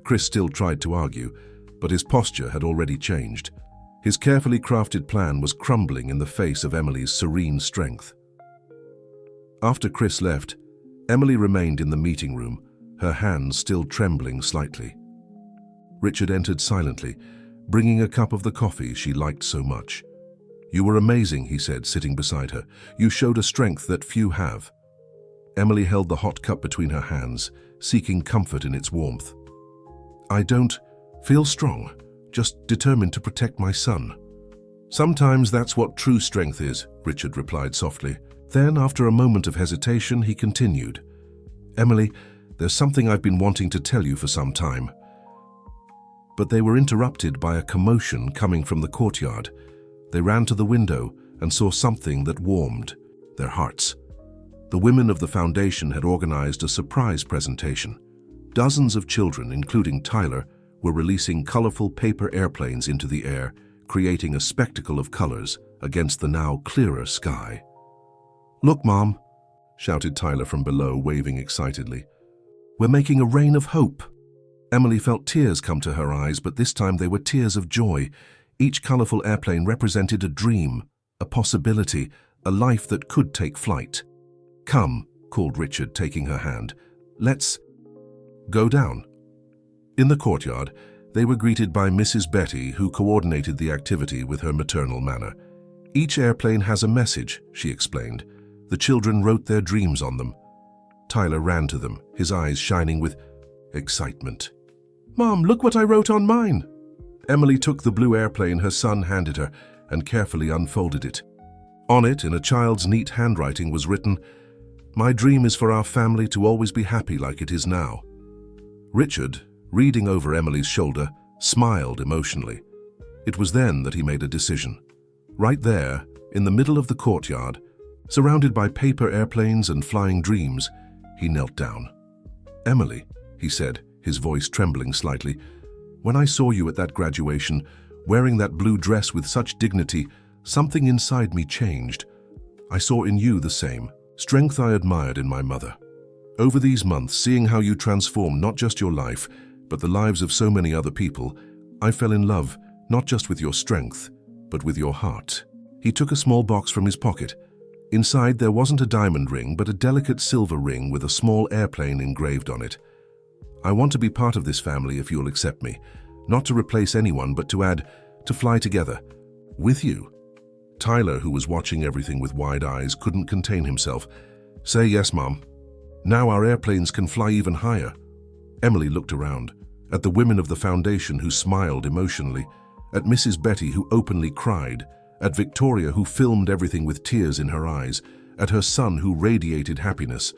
Chris still tried to argue, but his posture had already changed. His carefully crafted plan was crumbling in the face of Emily's serene strength. After Chris left, Emily remained in the meeting room, her hands still trembling slightly. Richard entered silently, bringing a cup of the coffee she liked so much. You were amazing, he said, sitting beside her. You showed a strength that few have. Emily held the hot cup between her hands, seeking comfort in its warmth. I don't feel strong, just determined to protect my son. Sometimes that's what true strength is, Richard replied softly. Then, after a moment of hesitation, he continued. Emily, there's something I've been wanting to tell you for some time. But they were interrupted by a commotion coming from the courtyard. They ran to the window and saw something that warmed their hearts. The women of the foundation had organized a surprise presentation. Dozens of children, including Tyler, were releasing colorful paper airplanes into the air, creating a spectacle of colors against the now clearer sky. Look, Mom, shouted Tyler from below, waving excitedly. We're making a rain of hope. Emily felt tears come to her eyes, but this time they were tears of joy. Each colorful airplane represented a dream, a possibility, a life that could take flight. Come, called Richard, taking her hand. Let's go down. In the courtyard, they were greeted by Mrs. Betty, who coordinated the activity with her maternal manner. Each airplane has a message, she explained. The children wrote their dreams on them. Tyler ran to them, his eyes shining with excitement. Mom, look what I wrote on mine. Emily took the blue airplane her son handed her and carefully unfolded it. On it, in a child's neat handwriting, was written, My dream is for our family to always be happy like it is now. Richard, reading over Emily's shoulder, smiled emotionally. It was then that he made a decision. Right there, in the middle of the courtyard, surrounded by paper airplanes and flying dreams, he knelt down. Emily, he said, his voice trembling slightly, when I saw you at that graduation, wearing that blue dress with such dignity, something inside me changed. I saw in you the same strength I admired in my mother. Over these months, seeing how you transformed not just your life, but the lives of so many other people, I fell in love, not just with your strength, but with your heart. He took a small box from his pocket. Inside there wasn't a diamond ring, but a delicate silver ring with a small airplane engraved on it. I want to be part of this family if you'll accept me, not to replace anyone, but to add, to fly together, with you. Tyler, who was watching everything with wide eyes, couldn't contain himself. Say yes, Mom. Now our airplanes can fly even higher. Emily looked around, at the women of the foundation who smiled emotionally, at Mrs. Betty who openly cried, at Victoria who filmed everything with tears in her eyes, at her son who radiated happiness,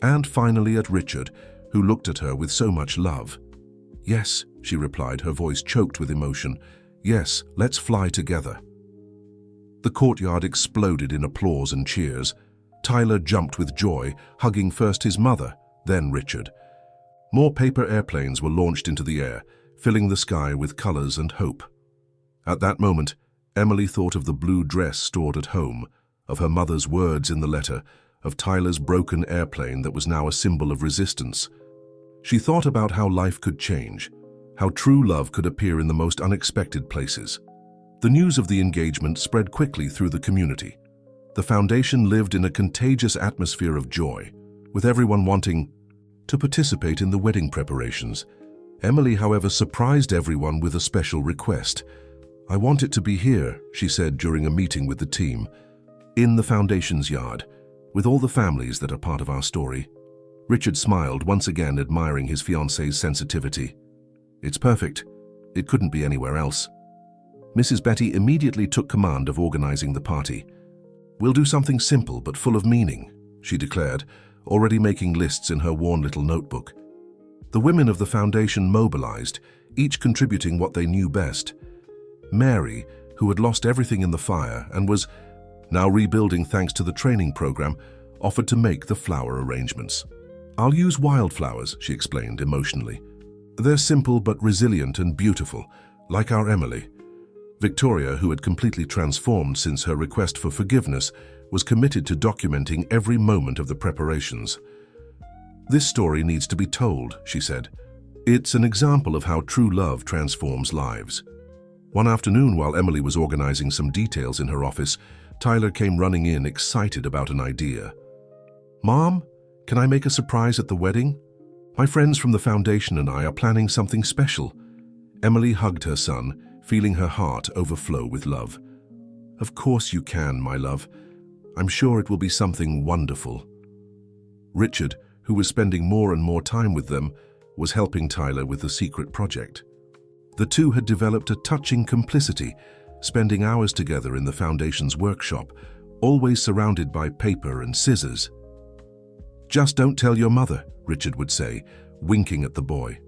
and finally at Richard, who looked at her with so much love. Yes, she replied, her voice choked with emotion. Yes, let's fly together. The courtyard exploded in applause and cheers. Tyler jumped with joy, hugging first his mother, then Richard. More paper airplanes were launched into the air, filling the sky with colors and hope. At that moment, Emily thought of the blue dress stored at home, of her mother's words in the letter, of Tyler's broken airplane that was now a symbol of resistance. She thought about how life could change, how true love could appear in the most unexpected places. The news of the engagement spread quickly through the community. The foundation lived in a contagious atmosphere of joy, with everyone wanting to participate in the wedding preparations. Emily, however, surprised everyone with a special request. "I want it to be here," she said during a meeting with the team, "in the foundation's yard, with all the families that are part of our story." Richard smiled, once again admiring his fiancée's sensitivity. "It's perfect. It couldn't be anywhere else." Mrs. Betty immediately took command of organizing the party. "We'll do something simple but full of meaning," she declared, already making lists in her worn little notebook. The women of the foundation mobilized, each contributing what they knew best. Mary, who had lost everything in the fire and was now rebuilding thanks to the training program, offered to make the flower arrangements. "I'll use wildflowers," she explained emotionally. "They're simple but resilient and beautiful, like our Emily." Victoria, who had completely transformed since her request for forgiveness, was committed to documenting every moment of the preparations. "This story needs to be told," she said. "It's an example of how true love transforms lives." One afternoon, while Emily was organizing some details in her office, Tyler came running in, excited about an idea. "Mom, can I make a surprise at the wedding? My friends from the foundation and I are planning something special." Emily hugged her son, feeling her heart overflow with love. "Of course you can, my love. I'm sure it will be something wonderful." Richard, who was spending more and more time with them, was helping Tyler with the secret project. The two had developed a touching complicity, spending hours together in the foundation's workshop, always surrounded by paper and scissors. "Just don't tell your mother," Richard would say, winking at the boy.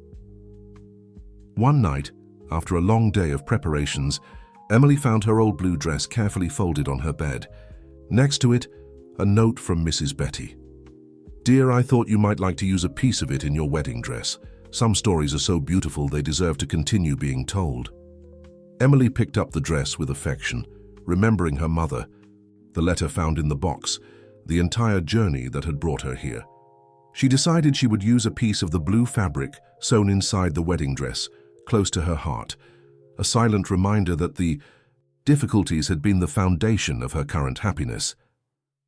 One night, after a long day of preparations, Emily found her old blue dress carefully folded on her bed. Next to it, a note from Mrs. Betty. "Dear, I thought you might like to use a piece of it in your wedding dress. Some stories are so beautiful they deserve to continue being told." Emily picked up the dress with affection, remembering her mother, the letter found in the box, the entire journey that had brought her here. She decided she would use a piece of the blue fabric sewn inside the wedding dress, close to her heart, a silent reminder that the difficulties had been the foundation of her current happiness.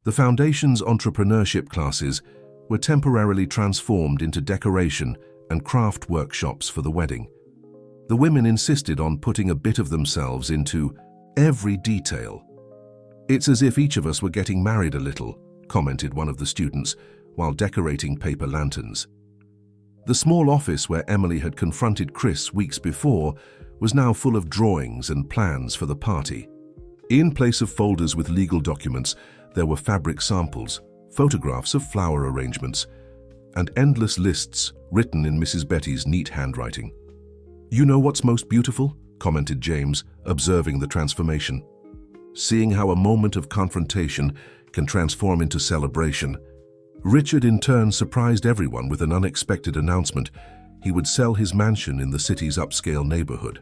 The foundation's entrepreneurship classes were temporarily transformed into decoration and craft workshops for the wedding. The women insisted on putting a bit of themselves into every detail. "It's as if each of us were getting married a little," commented one of the students, while decorating paper lanterns. The small office where Emily had confronted Chris weeks before was now full of drawings and plans for the party. In place of folders with legal documents, there were fabric samples, photographs of flower arrangements, and endless lists written in Mrs. Betty's neat handwriting. "You know what's most beautiful?" commented James, observing the transformation. Seeing how a moment of confrontation can transform into celebration, Richard in turn surprised everyone with an unexpected announcement. He would sell his mansion in the city's upscale neighborhood.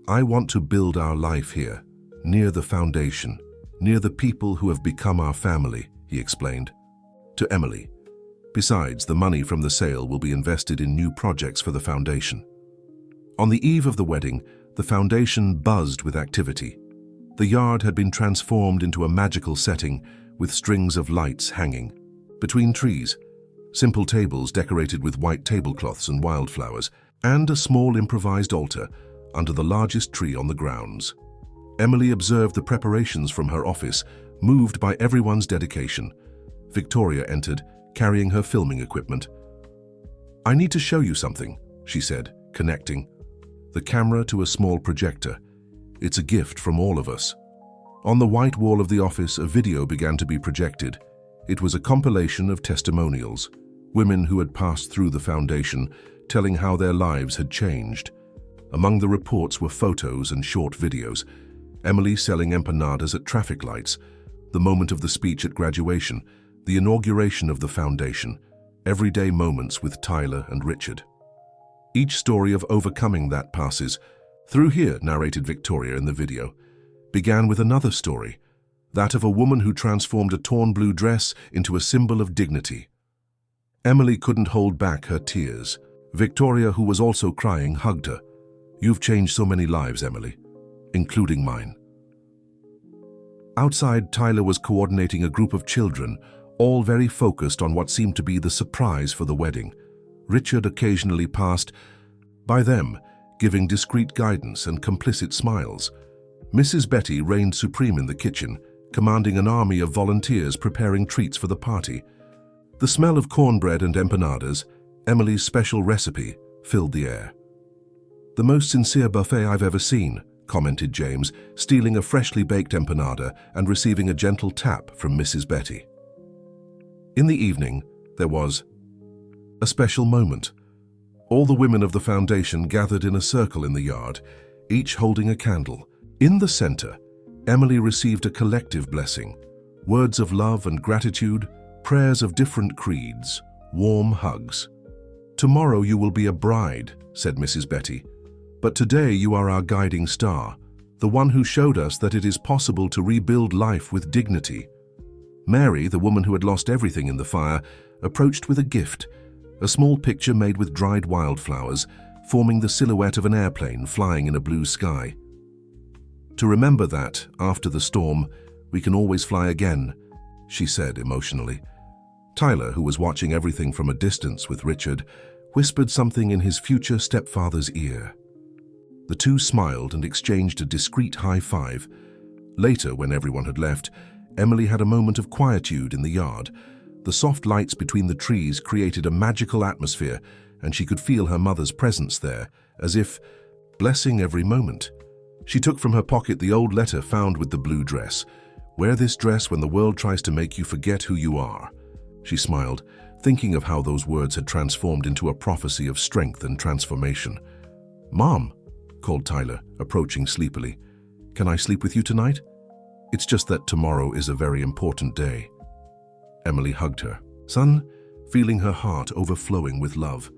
"I want to build our life here, near the foundation, near the people who have become our family," he explained. To Emily, "Besides, the money from the sale will be invested in new projects for the foundation." On the eve of the wedding, the foundation buzzed with activity. The yard had been transformed into a magical setting with strings of lights hanging. Between trees, simple tables decorated with white tablecloths and wildflowers, and a small improvised altar under the largest tree on the grounds. Emily observed the preparations from her office, moved by everyone's dedication. Victoria entered, carrying her filming equipment. "I need to show you something," she said, connecting the camera to a small projector. "It's a gift from all of us." On the white wall of the office, a video began to be projected. It was a compilation of testimonials, women who had passed through the foundation, telling how their lives had changed. Among the reports were photos and short videos. Emily selling empanadas at traffic lights, the moment of the speech at graduation, The inauguration of the foundation, everyday moments with Tyler and Richard. Each story of overcoming that passes through here, narrated Victoria in the video, began with another story, that of a woman who transformed a torn blue dress into a symbol of dignity. Emily couldn't hold back her tears. Victoria, who was also crying, hugged her. "You've changed so many lives, Emily, including mine." Outside, Tyler was coordinating a group of children, all very focused on what seemed to be the surprise for the wedding. Richard occasionally passed by them, giving discreet guidance and complicit smiles. Mrs. Betty reigned supreme in the kitchen, commanding an army of volunteers preparing treats for the party. The smell of cornbread and empanadas, Emily's special recipe, filled the air. "The most sincere buffet I've ever seen," commented James, stealing a freshly baked empanada and receiving a gentle tap from Mrs. Betty. In the evening, there was a special moment. All the women of the foundation gathered in a circle in the yard, each holding a candle. In the center, Emily received a collective blessing, words of love and gratitude, prayers of different creeds, warm hugs. "Tomorrow you will be a bride," said Mrs. Betty, "but today you are our guiding star, the one who showed us that it is possible to rebuild life with dignity." Mary, the woman who had lost everything in the fire, approached with a gift, a small picture made with dried wildflowers, forming the silhouette of an airplane flying in a blue sky. "To remember that, after the storm, we can always fly again," she said emotionally. Tyler, who was watching everything from a distance with Richard, whispered something in his future stepfather's ear. The two smiled and exchanged a discreet high five. Later, when everyone had left, Emily had a moment of quietude in the yard. The soft lights between the trees created a magical atmosphere, and she could feel her mother's presence there, as if blessing every moment. She took from her pocket the old letter found with the blue dress. "Wear this dress when the world tries to make you forget who you are." She smiled, thinking of how those words had transformed into a prophecy of strength and transformation. "Mom," called Tyler, approaching sleepily. "Can I sleep with you tonight? It's just that tomorrow is a very important day." Emily hugged her. "Son," feeling her heart overflowing with love.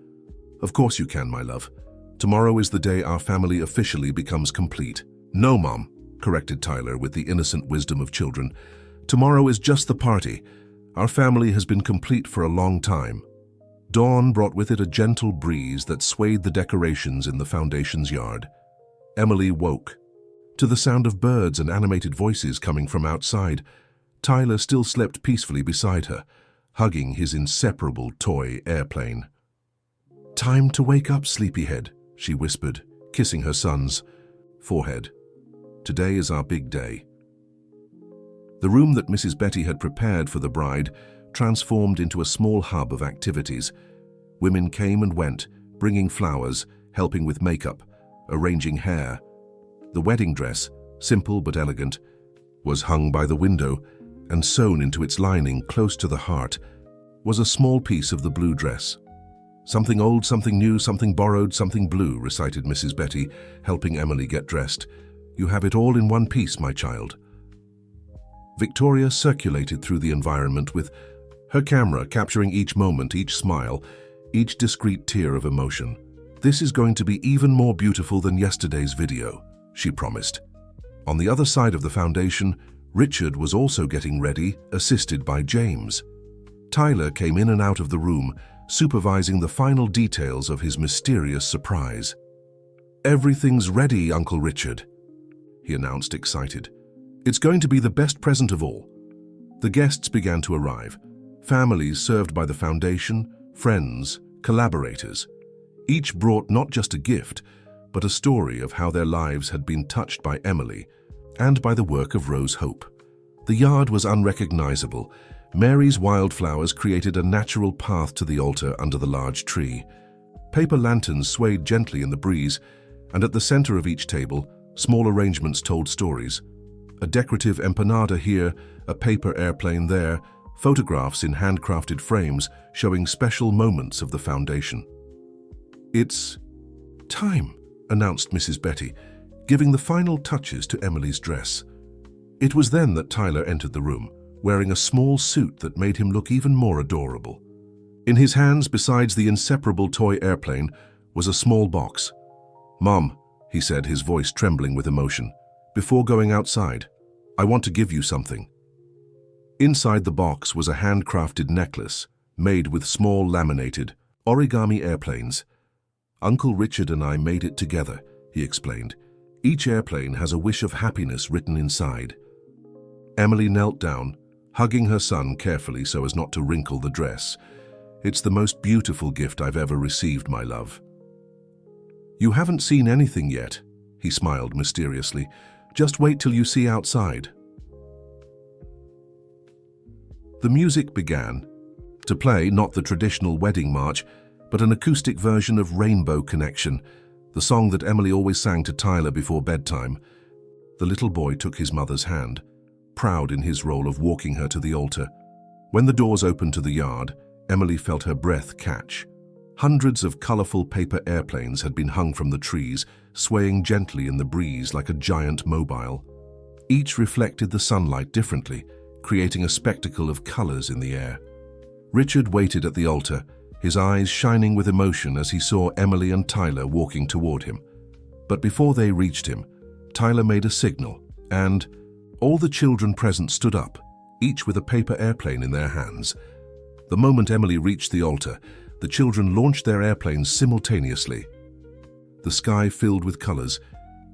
"Of course you can, my love. Tomorrow is the day our family officially becomes complete." "No, Mom," corrected Tyler with the innocent wisdom of children. "Tomorrow is just the party. Our family has been complete for a long time." Dawn brought with it a gentle breeze that swayed the decorations in the foundation's yard. Emily woke to the sound of birds and animated voices coming from outside. Tyler still slept peacefully beside her, hugging his inseparable toy airplane. "Time to wake up, sleepyhead," she whispered, kissing her son's forehead. "Today is our big day." The room that Mrs. Betty had prepared for the bride transformed into a small hub of activities. Women came and went, bringing flowers, helping with makeup, arranging hair. The wedding dress, simple but elegant, was hung by the window, and sewn into its lining close to the heart was a small piece of the blue dress. "Something old, something new, something borrowed, something blue," recited Mrs. Betty, helping Emily get dressed. "You have it all in one piece, my child." Victoria circulated through the environment with her camera capturing each moment, each smile, each discreet tear of emotion. "This is going to be even more beautiful than yesterday's video," she promised. On the other side of the foundation, Richard was also getting ready, assisted by James. Tyler came in and out of the room, supervising the final details of his mysterious surprise. "Everything's ready, Uncle Richard," he announced, excited. "It's going to be the best present of all." The guests began to arrive, families served by the foundation, friends, collaborators. Each brought not just a gift, but a story of how their lives had been touched by Emily and by the work of Rose Hope. The yard was unrecognizable. Mary's wildflowers created a natural path to the altar under the large tree. Paper lanterns swayed gently in the breeze, and at the center of each table, small arrangements told stories. A decorative empanada here, a paper airplane there, photographs in handcrafted frames showing special moments of the foundation. "It's time," announced Mrs. Betty, giving the final touches to Emily's dress. It was then that Tyler entered the room, wearing a small suit that made him look even more adorable. In his hands, besides the inseparable toy airplane, was a small box. "Mom," he said, his voice trembling with emotion, "before going outside, I want to give you something." Inside the box was a handcrafted necklace made with small laminated origami airplanes. "Uncle Richard and I made it together," he explained. "Each airplane has a wish of happiness written inside." Emily knelt down, hugging her son carefully so as not to wrinkle the dress. "It's the most beautiful gift I've ever received, my love." "You haven't seen anything yet," he smiled mysteriously. "Just wait till you see outside." The music began. To play not the traditional wedding march, but an acoustic version of Rainbow Connection, the song that Emily always sang to Tyler before bedtime. The little boy took his mother's hand, proud in his role of walking her to the altar. When the doors opened to the yard, Emily felt her breath catch. Hundreds of colorful paper airplanes had been hung from the trees, swaying gently in the breeze like a giant mobile. Each reflected the sunlight differently, creating a spectacle of colors in the air. Richard waited at the altar, his eyes shining with emotion as he saw Emily and Tyler walking toward him. But before they reached him, Tyler made a signal, and all the children present stood up, each with a paper airplane in their hands. The moment Emily reached the altar, the children launched their airplanes simultaneously. The sky filled with colors,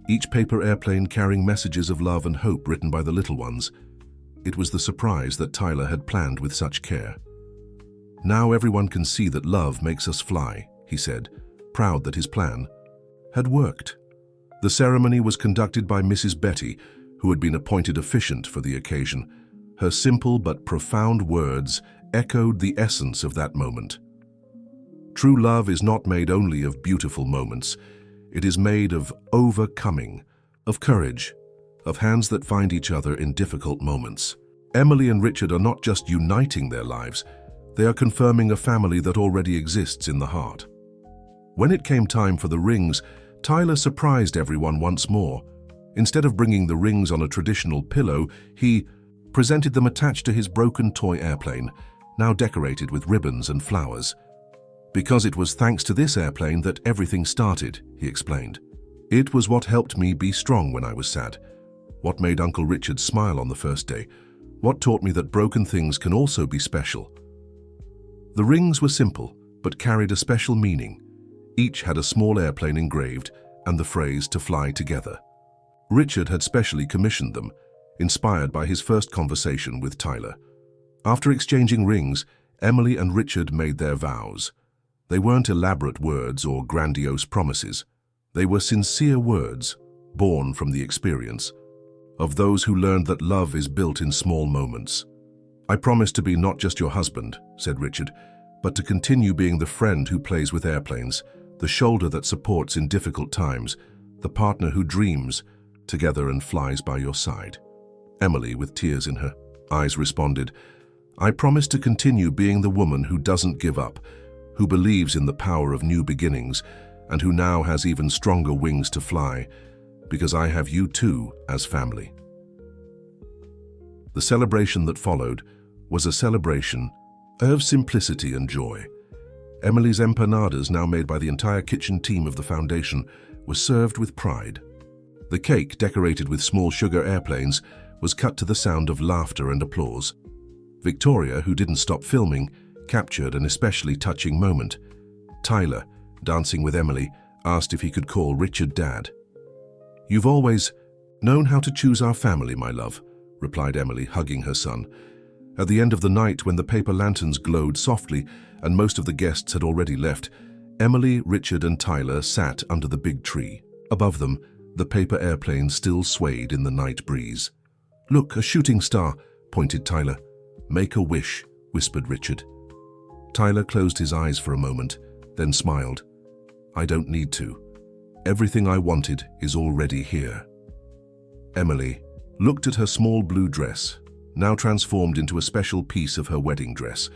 each paper airplane carrying messages of love and hope written by the little ones. It was the surprise that Tyler had planned with such care. "Now everyone can see that love makes us fly," he said, proud that his plan had worked. The ceremony was conducted by Mrs. Betty, who had been appointed officiant for the occasion. Her simple but profound words echoed the essence of that moment. True love is not made only of beautiful moments. It is made of overcoming, of courage, of hands that find each other in difficult moments. Emily and Richard are not just uniting their lives, they are confirming a family that already exists in the heart. When it came time for the rings, Tyler surprised everyone once more. Instead of bringing the rings on a traditional pillow, he presented them attached to his broken toy airplane, now decorated with ribbons and flowers. "Because it was thanks to this airplane that everything started," he explained. "It was what helped me be strong when I was sad, what made Uncle Richard smile on the first day, what taught me that broken things can also be special." The rings were simple, but carried a special meaning. Each had a small airplane engraved and the phrase "to fly together." Richard had specially commissioned them, inspired by his first conversation with Tyler. After exchanging rings, Emily and Richard made their vows. They weren't elaborate words or grandiose promises. They were sincere words, born from the experience of those who learned that love is built in small moments. "I promise to be not just your husband," said Richard, "but to continue being the friend who plays with airplanes, the shoulder that supports in difficult times, the partner who dreams together and flies by your side." Emily, with tears in her eyes, responded, "I promise to continue being the woman who doesn't give up, who believes in the power of new beginnings, and who now has even stronger wings to fly, because I have you too as family." The celebration that followed was a celebration of simplicity and joy. Emily's empanadas, now made by the entire kitchen team of the foundation, were served with pride. The cake, decorated with small sugar airplanes, was cut to the sound of laughter and applause. Victoria, who didn't stop filming, captured an especially touching moment. Tyler, dancing with Emily, asked if he could call Richard Dad. "You've always known how to choose our family, my love," replied Emily, hugging her son. At the end of the night, when the paper lanterns glowed softly and most of the guests had already left, Emily, Richard and Tyler sat under the big tree. Above them, the paper airplane still swayed in the night breeze. "Look, a shooting star," pointed Tyler. "Make a wish," whispered Richard. Tyler closed his eyes for a moment, then smiled. "I don't need to. Everything I wanted is already here." Emily looked at her small blue dress, now transformed into a special piece of her wedding dress.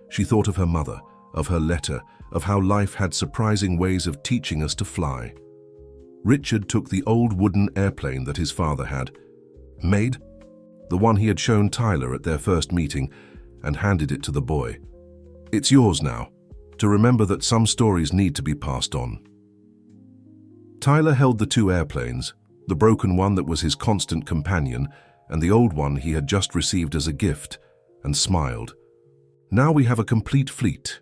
She thought of her mother, of her letter, of how life had surprising ways of teaching us to fly. Richard took the old wooden airplane that his father had made. the one he had shown Tyler at their first meeting, and handed it to the boy. "It's yours now, to remember that some stories need to be passed on." Tyler held the two airplanes, the broken one that was his constant companion and the old one he had just received as a gift, and smiled. "Now we have a complete fleet."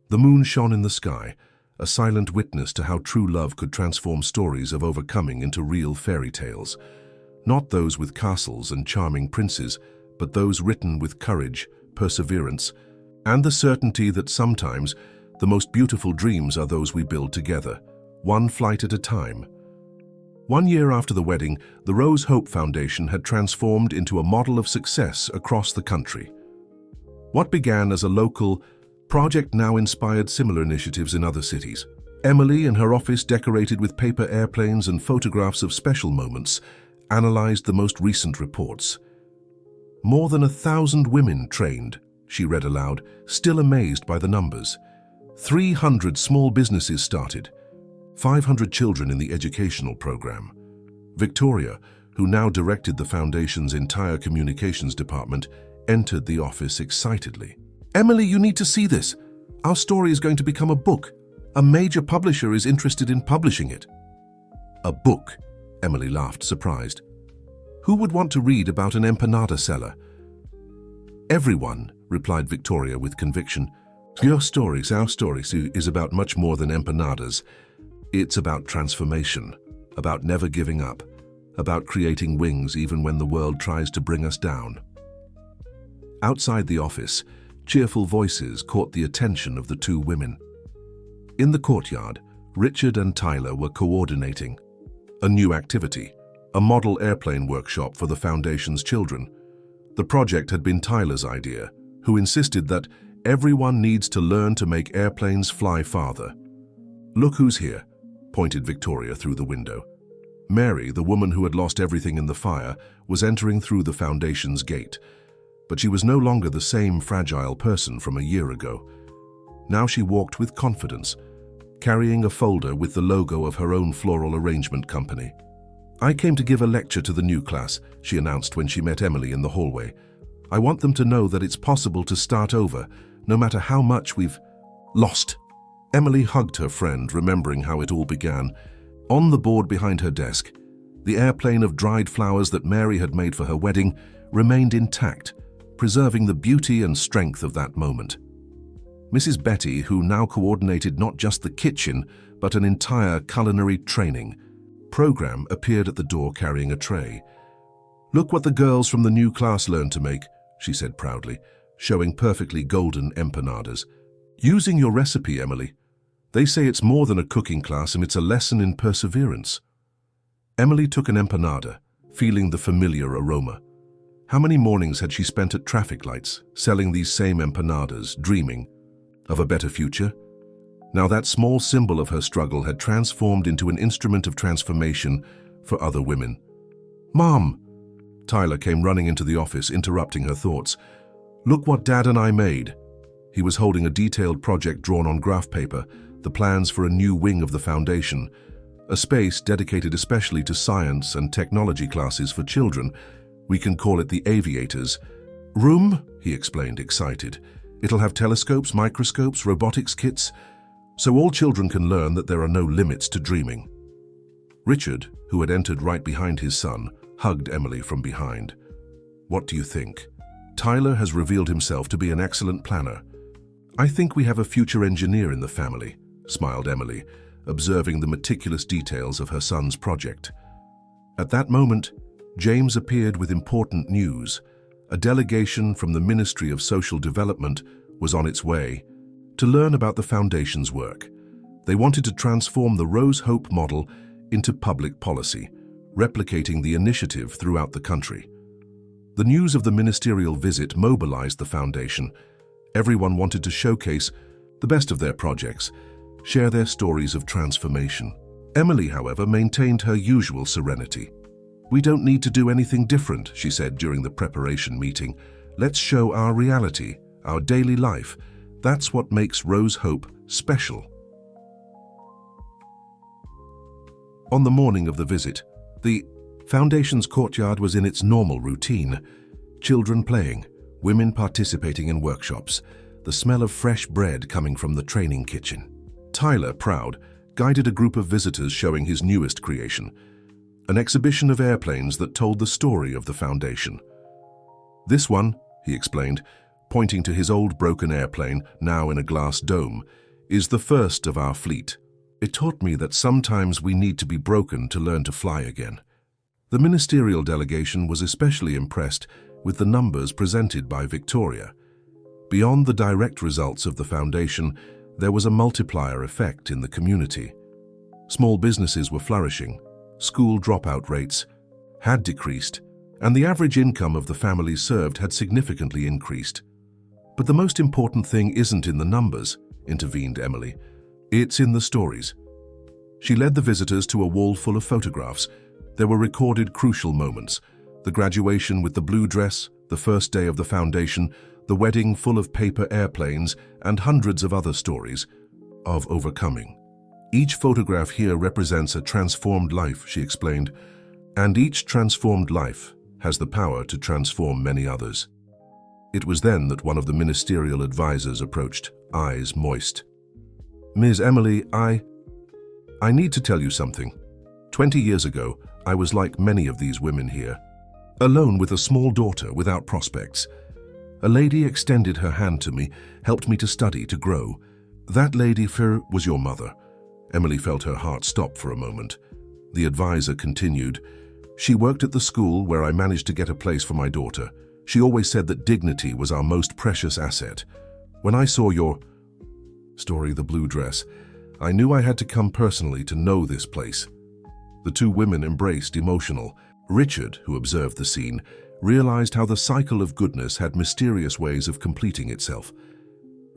The moon shone in the sky, a silent witness to how true love could transform stories of overcoming into real fairy tales. Not those with castles and charming princes, but those written with courage, perseverance, and the certainty that sometimes the most beautiful dreams are those we build together, one flight at a time. 1 year after the wedding, the Rose Hope Foundation had transformed into a model of success across the country. What began as a local project now inspired similar initiatives in other cities. Emily, in her office decorated with paper airplanes and photographs of special moments, analyzed the most recent reports. "More than 1,000 women trained," she read aloud, still amazed by the numbers. 300 small businesses started. 500 children in the educational program. Victoria, who now directed the Foundation's entire communications department, entered the office excitedly. "Emily, you need to see this. Our story is going to become a book. A major publisher is interested in publishing it." "A book?" Emily laughed, surprised. "Who would want to read about an empanada seller?" "Everyone," replied Victoria with conviction. Our story is about much more than empanadas. It's about transformation, about never giving up, about creating wings even when the world tries to bring us down." Outside the office, cheerful voices caught the attention of the two women. In the courtyard, Richard and Tyler were coordinating a new activity, a model airplane workshop for the Foundation's children. The project had been Tyler's idea, who insisted that everyone needs to learn to make airplanes fly farther. "Look who's here," pointed Victoria through the window. Mary, the woman who had lost everything in the fire, was entering through the Foundation's gate. But she was no longer the same fragile person from a year ago. Now she walked with confidence, carrying a folder with the logo of her own floral arrangement company. "I came to give a lecture to the new class," she announced when she met Emily in the hallway. "I want them to know that it's possible to start over, no matter how much we've lost." Emily hugged her friend, remembering how it all began. On the board behind her desk, the airplane of dried flowers that Mary had made for her wedding remained intact, preserving the beauty and strength of that moment. Mrs. Betty, who now coordinated not just the kitchen, but an entire culinary training program, appeared at the door carrying a tray. "Look what the girls from the new class learned to make," she said proudly, showing perfectly golden empanadas. "Using your recipe, Emily. They say it's more than a cooking class and it's a lesson in perseverance." Emily took an empanada, feeling the familiar aroma. How many mornings had she spent at traffic lights, selling these same empanadas, dreaming of a better future? Now that small symbol of her struggle had transformed into an instrument of transformation for other women. "Mom!" Tyler came running into the office, interrupting her thoughts. "Look what Dad and I made." He was holding a detailed project drawn on graph paper, the plans for a new wing of the Foundation, a space dedicated especially to science and technology classes for children. "We can call it the Aviators Room," he explained, excited. "It'll have telescopes, microscopes, robotics kits, so all children can learn that there are no limits to dreaming." Richard, who had entered right behind his son, hugged Emily from behind. "What do you think? Tyler has revealed himself to be an excellent planner." "I think we have a future engineer in the family," smiled Emily, observing the meticulous details of her son's project. At that moment, James appeared with important news. A delegation from the Ministry of Social Development was on its way to learn about the Foundation's work. They wanted to transform the Rose Hope model into public policy, replicating the initiative throughout the country. The news of the ministerial visit mobilized the Foundation. Everyone wanted to showcase the best of their projects, share their stories of transformation. Emily, however, maintained her usual serenity. "We don't need to do anything different," she said during the preparation meeting. "Let's show our reality, our daily life. That's what makes Rose Hope special." On the morning of the visit, the Foundation's courtyard was in its normal routine. Children playing, women participating in workshops, the smell of fresh bread coming from the training kitchen. Tyler, proud, guided a group of visitors showing his newest creation, an exhibition of airplanes that told the story of the foundation. "This one," he explained, pointing to his old broken airplane, now in a glass dome, "is the first of our fleet. It taught me that sometimes we need to be broken to learn to fly again." The ministerial delegation was especially impressed with the numbers presented by Victoria. Beyond the direct results of the foundation, there was a multiplier effect in the community. Small businesses were flourishing, school dropout rates had decreased, and the average income of the families served had significantly increased. "But the most important thing isn't in the numbers," intervened Emily. "It's in the stories." She led the visitors to a wall full of photographs. There were recorded crucial moments: the graduation with the blue dress, the first day of the foundation, the wedding full of paper airplanes, and hundreds of other stories of overcoming. "Each photograph here represents a transformed life," she explained, "and each transformed life has the power to transform many others." It was then that one of the ministerial advisors approached, eyes moist. "Ms. Emily, I need to tell you something. 20 years ago, I was like many of these women here, alone with a small daughter without prospects. A lady extended her hand to me, helped me to study, to grow. That lady was your mother." Emily felt her heart stop for a moment. The advisor continued, "She worked at the school where I managed to get a place for my daughter. She always said that dignity was our most precious asset. When I saw your story, the blue dress, I knew I had to come personally to know this place." The two women embraced, emotional. Richard, who observed the scene, realized how the cycle of goodness had mysterious ways of completing itself.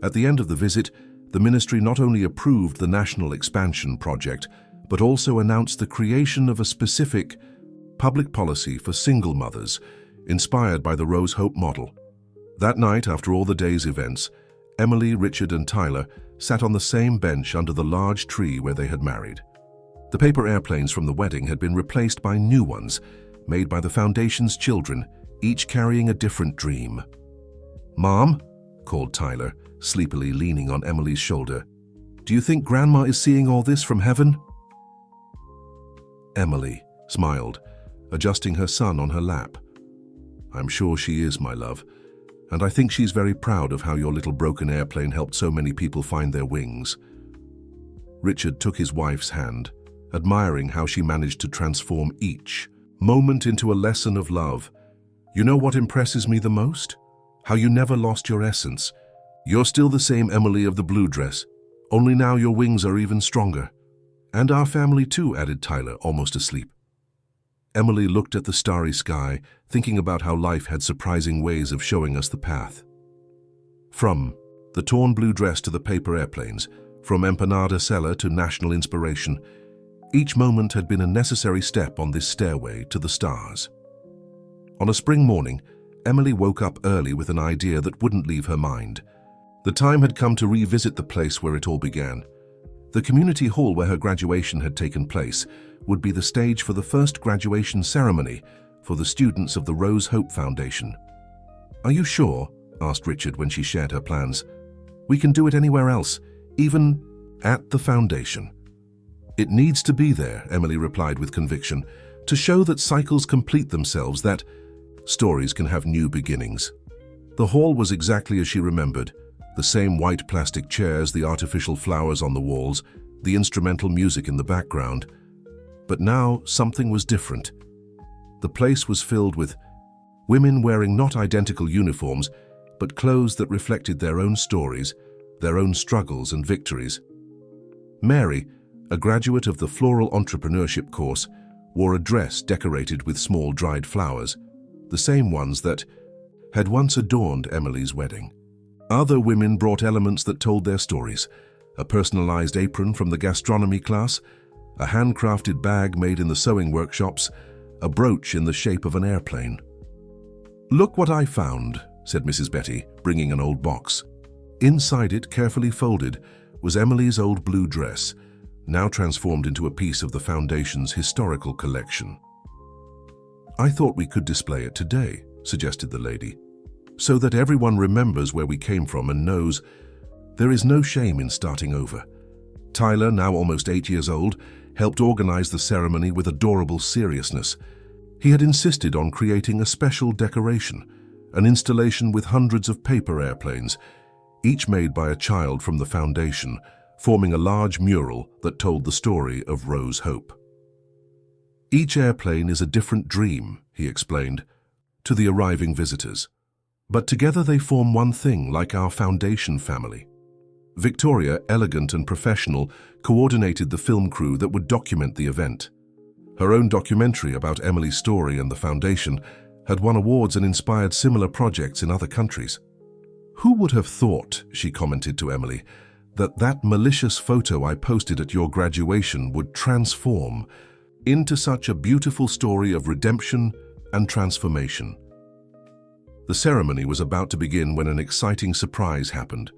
At the end of the visit, the ministry not only approved the national expansion project, but also announced the creation of a specific public policy for single mothers, inspired by the Rose Hope model. That night, after all the day's events, Emily, Richard, and Tyler sat on the same bench under the large tree where they had married. The paper airplanes from the wedding had been replaced by new ones, made by the foundation's children, each carrying a different dream. "Mom," called Tyler, sleepily leaning on Emily's shoulder, "do you think Grandma is seeing all this from heaven?" Emily smiled, adjusting her son on her lap. "I'm sure she is, my love, and I think she's very proud of how your little broken airplane helped so many people find their wings." Richard took his wife's hand, admiring how she managed to transform each moment into a lesson of love. "You know what impresses me the most? How you never lost your essence. You're still the same Emily of the blue dress, only now your wings are even stronger." "And our family too," added Tyler, almost asleep. Emily looked at the starry sky, thinking about how life had surprising ways of showing us the path. From the torn blue dress to the paper airplanes, from empanada cellar to national inspiration, each moment had been a necessary step on this stairway to the stars. On a spring morning, Emily woke up early with an idea that wouldn't leave her mind. The time had come to revisit the place where it all began. The community hall where her graduation had taken place would be the stage for the first graduation ceremony for the students of the Rose Hope Foundation. "Are you sure?" asked Richard when she shared her plans. "We can do it anywhere else, even at the foundation." "It needs to be there," Emily replied with conviction, "to show that cycles complete themselves, that stories can have new beginnings." The hall was exactly as she remembered. The same white plastic chairs, the artificial flowers on the walls, the instrumental music in the background. But now something was different. The place was filled with women wearing not identical uniforms, but clothes that reflected their own stories, their own struggles and victories. Mary, a graduate of the Floral Entrepreneurship course, wore a dress decorated with small dried flowers, the same ones that had once adorned Emily's wedding. Other women brought elements that told their stories: a personalized apron from the gastronomy class, a handcrafted bag made in the sewing workshops, a brooch in the shape of an airplane. "Look what I found," said Mrs. Betty, bringing an old box. Inside it, carefully folded, was Emily's old blue dress, now transformed into a piece of the Foundation's historical collection. "I thought we could display it today," suggested the lady, "so that everyone remembers where we came from and knows there is no shame in starting over." Tyler, now almost 8 years old, helped organize the ceremony with adorable seriousness. He had insisted on creating a special decoration, an installation with hundreds of paper airplanes, each made by a child from the foundation, forming a large mural that told the story of Rose Hope. "Each airplane is a different dream," he explained, to the arriving visitors. "But together they form one thing, like our foundation family." Victoria, elegant and professional, coordinated the film crew that would document the event. Her own documentary about Emily's story and the foundation had won awards and inspired similar projects in other countries. "Who would have thought," she commented to Emily, that malicious photo I posted at your graduation would transform into such a beautiful story of redemption and transformation." The ceremony was about to begin when an exciting surprise happened.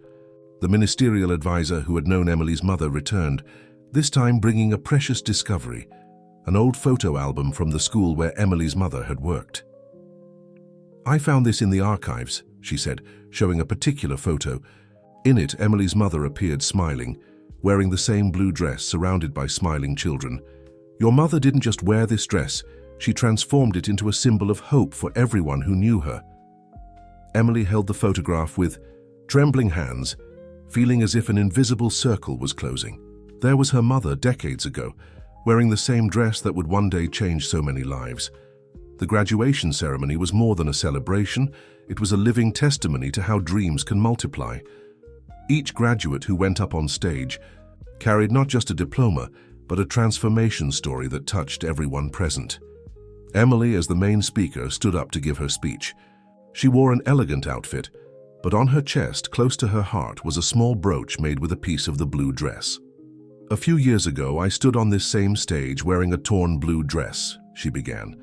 The ministerial advisor who had known Emily's mother returned, this time bringing a precious discovery, an old photo album from the school where Emily's mother had worked. "I found this in the archives," she said, showing a particular photo. In it, Emily's mother appeared smiling, wearing the same blue dress surrounded by smiling children. "Your mother didn't just wear this dress, she transformed it into a symbol of hope for everyone who knew her." Emily held the photograph with trembling hands, feeling as if an invisible circle was closing. There was her mother decades ago, wearing the same dress that would one day change so many lives. The graduation ceremony was more than a celebration, it was a living testimony to how dreams can multiply. Each graduate who went up on stage carried not just a diploma, but a transformation story that touched everyone present. Emily, as the main speaker, stood up to give her speech. She wore an elegant outfit, but on her chest, close to her heart, was a small brooch made with a piece of the blue dress. "A few years ago, I stood on this same stage wearing a torn blue dress," she began.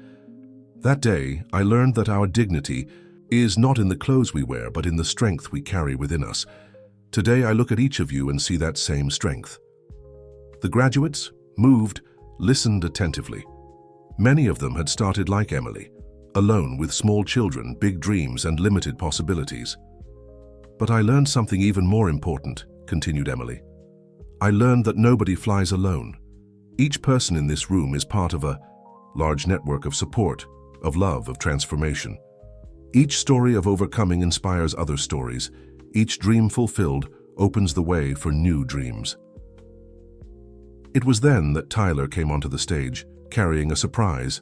"That day, I learned that our dignity is not in the clothes we wear, but in the strength we carry within us. Today, I look at each of you and see that same strength." The graduates, moved, listened attentively. Many of them had started like Emily, alone with small children, big dreams, and limited possibilities. "But I learned something even more important," continued Emily. "I learned that nobody flies alone. Each person in this room is part of a large network of support, of love, of transformation. Each story of overcoming inspires other stories. Each dream fulfilled opens the way for new dreams." It was then that Tyler came onto the stage, carrying a surprise,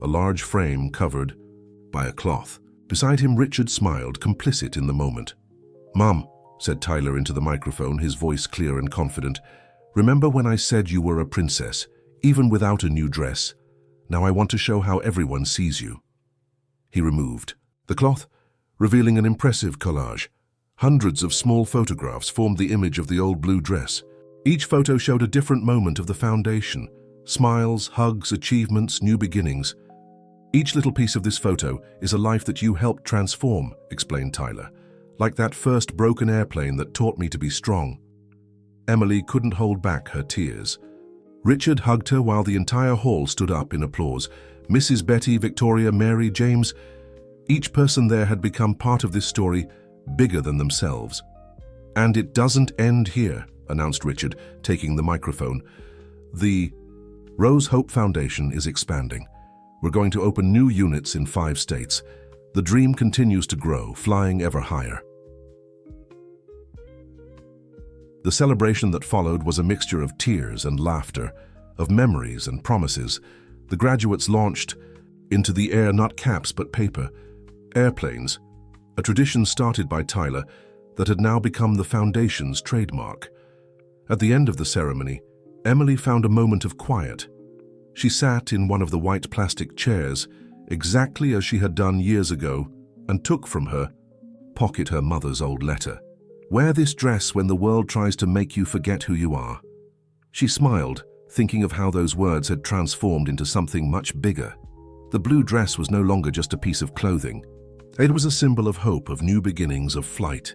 a large frame covered by a cloth. Beside him, Richard smiled, complicit in the moment. "Mom," said Tyler into the microphone, his voice clear and confident, "remember when I said you were a princess, even without a new dress? Now I want to show how everyone sees you." He removed the cloth, revealing an impressive collage. Hundreds of small photographs formed the image of the old blue dress. Each photo showed a different moment of the foundation: smiles, hugs, achievements, new beginnings. "Each little piece of this photo is a life that you helped transform," explained Tyler, "like that first broken airplane that taught me to be strong." Emily couldn't hold back her tears. Richard hugged her while the entire hall stood up in applause. Mrs. Betty, Victoria, Mary, James, each person there had become part of this story, bigger than themselves. "And it doesn't end here," announced Richard, taking the microphone. "The Rose Hope Foundation is expanding. We're going to open new units in 5 states. The dream continues to grow, flying ever higher." The celebration that followed was a mixture of tears and laughter, of memories and promises. The graduates launched into the air not caps but paper, airplanes, a tradition started by Tyler that had now become the foundation's trademark. At the end of the ceremony, Emily found a moment of quiet. She sat in one of the white plastic chairs, exactly as she had done years ago, and took from her pocket her mother's old letter. "Wear this dress when the world tries to make you forget who you are." She smiled, thinking of how those words had transformed into something much bigger. The blue dress was no longer just a piece of clothing. It was a symbol of hope, of new beginnings, of flight.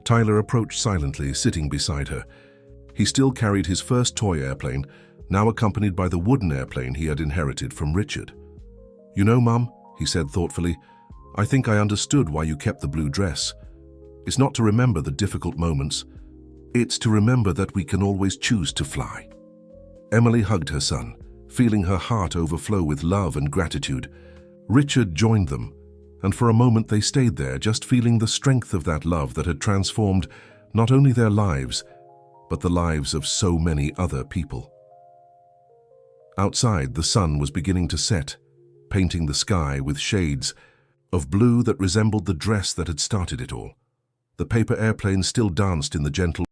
Tyler approached silently, sitting beside her. He still carried his first toy airplane, now accompanied by the wooden airplane he had inherited from Richard. "You know, Mum," he said thoughtfully, I think I understood why you kept the blue dress. It's not to remember the difficult moments. It's to remember that we can always choose to fly." Emily hugged her son, feeling her heart overflow with love and gratitude. Richard joined them, and for a moment they stayed there, just feeling the strength of that love that had transformed not only their lives, but the lives of so many other people. Outside, the sun was beginning to set, painting the sky with shades of blue that resembled the dress that had started it all. The paper airplane still danced in the gentle